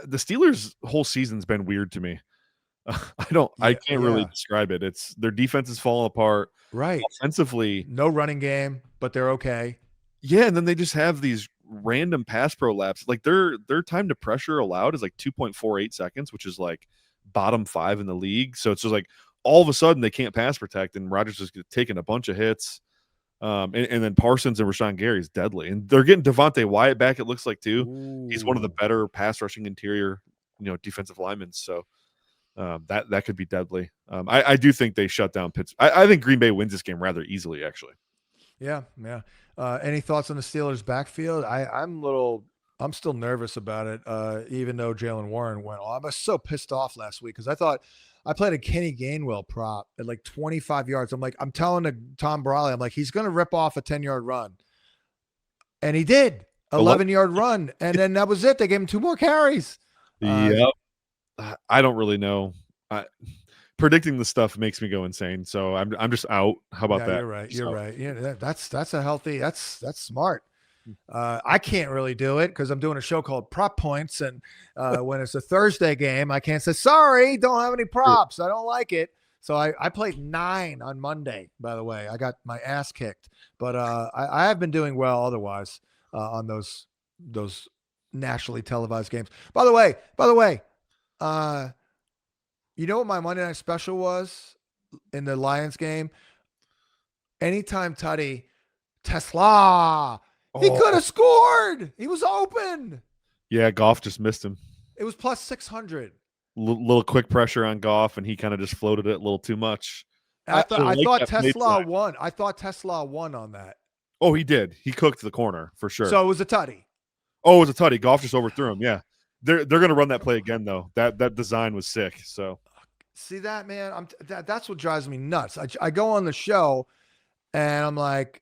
the Steelers' whole season's been weird to me. I can't really describe it. It's their defense is falling apart. Right. Offensively, no running game, but they're okay. Yeah, and then they just have these random pass pro laps. Like their time to pressure allowed is like 2.48 seconds, which is like bottom 5 in the league. So it's just like all of a sudden they can't pass protect, and Rodgers is taking a bunch of hits. And then Parsons and Rashawn Gary is deadly, and they're getting Devontae Wyatt back. It looks like too. Ooh. He's one of the better pass rushing interior, defensive linemen. So that could be deadly. I do think they shut down Pittsburgh. I think Green Bay wins this game rather easily, actually. Yeah. Any thoughts on the Steelers' backfield? I'm still nervous about it, even though Jaylen Warren went. I was so pissed off last week because I thought I played a Kenny Gainwell prop at like 25 yards. I'm telling Tom Brawley, I'm like, he's going to rip off a 10-yard run. And he did. 11-yard run. And then that was it. They gave him 2 more carries. Yep. I don't really know. Predicting the stuff makes me go insane. So I'm just out. How about that? You're right. Yeah, that's a healthy. That's smart. I can't really do it because I'm doing a show called Prop Points, and when it's a Thursday game, I can't say sorry. Don't have any props. I don't like it. So I played 9 on Monday. By the way, I got my ass kicked, but I have been doing well otherwise on those nationally televised games. By the way. You know what my Monday night special was in the Lions game? Anytime Tutty, Tesla, he could have scored. He was open. Yeah, Goff just missed him. It was plus 600. Little quick pressure on Goff, and he kind of just floated it a little too much. I thought Tesla won. I thought Tesla won on that. Oh, he did. He cooked the corner for sure. So it was a Tutty. Oh, it was a Tutty. Goff just overthrew him. Yeah. They're going to run that play again, though. That design was sick. So see that, man? That's what drives me nuts. I go on the show, and I'm like,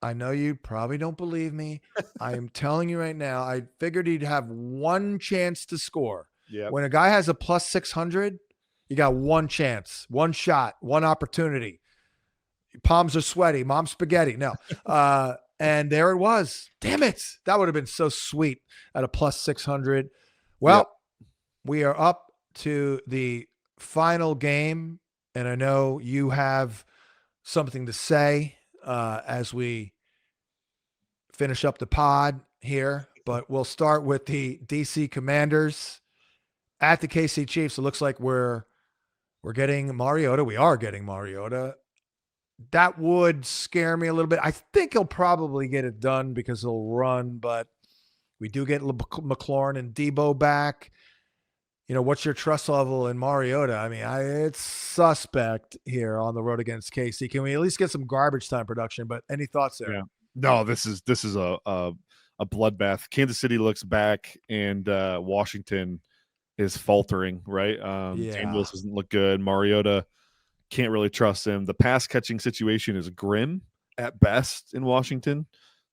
I know you probably don't believe me. I am telling you right now. I figured he'd have one chance to score. Yeah. When a guy has a plus 600, you got one chance, one shot, one opportunity. Palms are sweaty. Mom's spaghetti. No. And there it was. Damn it. That would have been so sweet at a plus 600. Well, we are up to the final game, and I know you have something to say as we finish up the pod here, but we'll start with the DC Commanders at the KC Chiefs. It looks like we're getting Mariota. We are getting Mariota. That would scare me a little bit. I think he'll probably get it done because he'll run, but We do get McLaurin and Debo back. What's your trust level in Mariota? I mean, it's suspect here on the road against KC. Can we at least get some garbage time production? But any thoughts there? Yeah. No, this is a bloodbath. Kansas City looks back, and Washington is faltering. Right? Daniels doesn't look good. Mariota, can't really trust him. The pass catching situation is grim at best in Washington.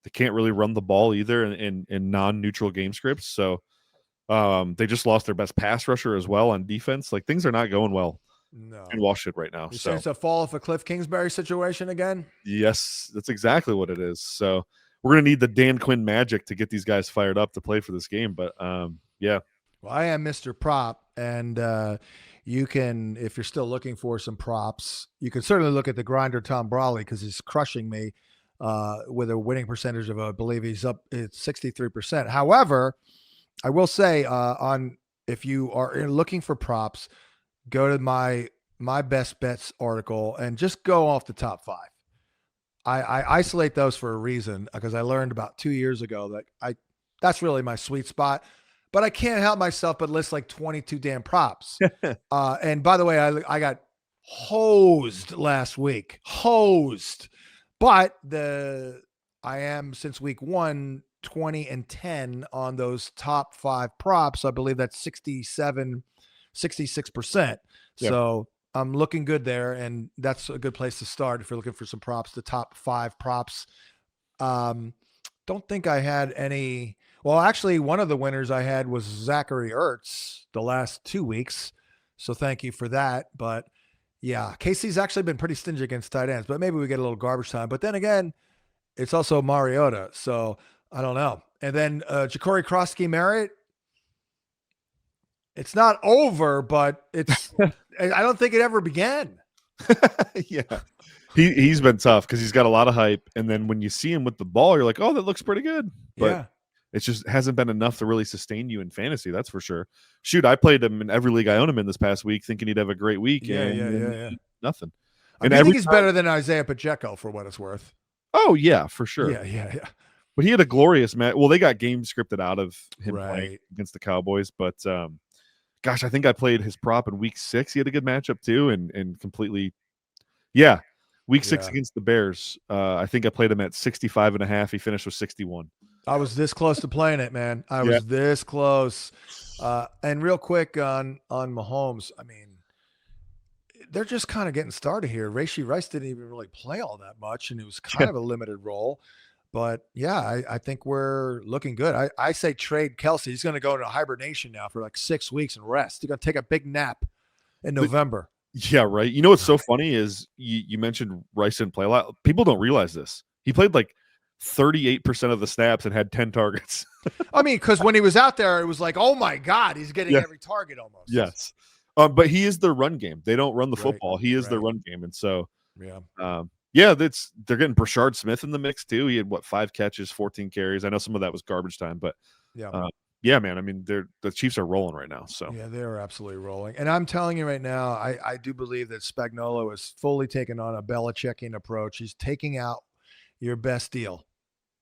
They can't really run the ball either in non-neutral game scripts. So. They just lost their best pass rusher as well on defense. Like, things are not going well in Washington right now. So it's a fall off a Cliff Kingsbury situation again? Yes, that's exactly what it is. So we're going to need the Dan Quinn magic to get these guys fired up to play for this game. But yeah. Well, I am Mr. Prop, and you can, if you're still looking for some props, you can certainly look at the grinder Tom Brawley, because he's crushing me with a winning percentage of, I believe he's up at 63%. However, I will say if you are looking for props, go to my best bets article and just go off the top 5. I isolate those for a reason, because I learned about 2 years ago that that's really my sweet spot, but I can't help myself but list like 22 damn props. And by the way, I got hosed last week, but I am since week 1, 20-10 on those top 5 props. I believe that's 66%. Yep. So I'm looking good there, and that's a good place to start if you're looking for some props. The top 5 props. Don't think I had any. Well, actually, one of the winners I had was Zachary Ertz the last 2 weeks. So thank you for that. But yeah, KC's actually been pretty stingy against tight ends, but maybe we get a little garbage time. But then again, it's also Mariota. So I don't know. And then Ja'Cory Krosky Merritt. It's not over, but it's. I don't think it ever began. Yeah, he's been tough because he's got a lot of hype, and then when you see him with the ball, you're like, oh, that looks pretty good. But it just hasn't been enough to really sustain you in fantasy. That's for sure. Shoot, I played him in every league I own him in this past week, thinking he'd have a great week. Yeah. Nothing. And I think he's better than Isaiah Pacheco for what it's worth. Oh yeah, for sure. Yeah. But he had a glorious match. Well, they got game scripted out of him playing against the Cowboys. But, gosh, I think I played his prop in week 6. He had a good matchup too, and completely – yeah, week 6 against the Bears. I think I played him at 65.5. He finished with 61. I was this close to playing it, man. I was this close. And real quick on Mahomes, I mean, they're just kind of getting started here. Rashee Rice didn't even really play all that much, and it was kind of a limited role. But, yeah, I think we're looking good. I say trade Kelsey. He's going to go into hibernation now for like 6 weeks and rest. He's going to take a big nap in November. Yeah, right. You know what's so funny is you mentioned Rice didn't play a lot. People don't realize this. He played like 38% of the snaps and had 10 targets. I mean, because when he was out there, it was like, oh, my God, he's getting every target almost. Yes. But he is their run game. They don't run the football. He is their run game. And so, they're getting Brashard Smith in the mix too. He had 5 catches, 14 carries. I know some of that was garbage time, but man. I mean, the Chiefs are rolling right now. So yeah, they are absolutely rolling. And I'm telling you right now, I do believe that Spagnuolo is fully taking on a Belichickian approach. He's taking out your best deal.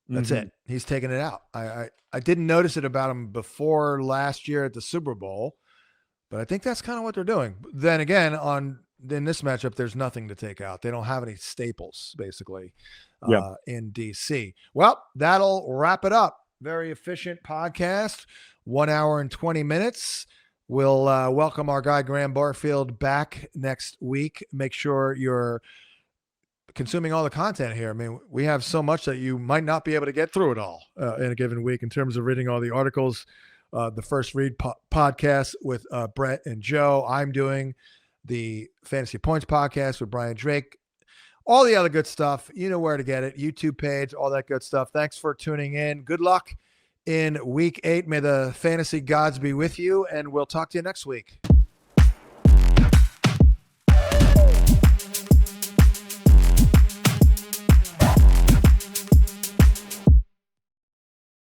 That's it. He's taking it out. I didn't notice it about him before last year at the Super Bowl, but I think that's kind of what they're doing. Then again, in this matchup, there's nothing to take out. They don't have any staples, basically, in DC. Well, that'll wrap it up. Very efficient podcast, 1 hour and 20 minutes. We'll welcome our guy, Graham Barfield, back next week. Make sure you're consuming all the content here. I mean, we have so much that you might not be able to get through it all in a given week in terms of reading all the articles. The First Read podcast with Brett and Joe. I'm doing the Fantasy Points podcast with Brian Drake. All the other good stuff. You know where to get it. YouTube page, all that good stuff. Thanks for tuning in. Good luck in week 8. May the fantasy gods be with you, and we'll talk to you next week.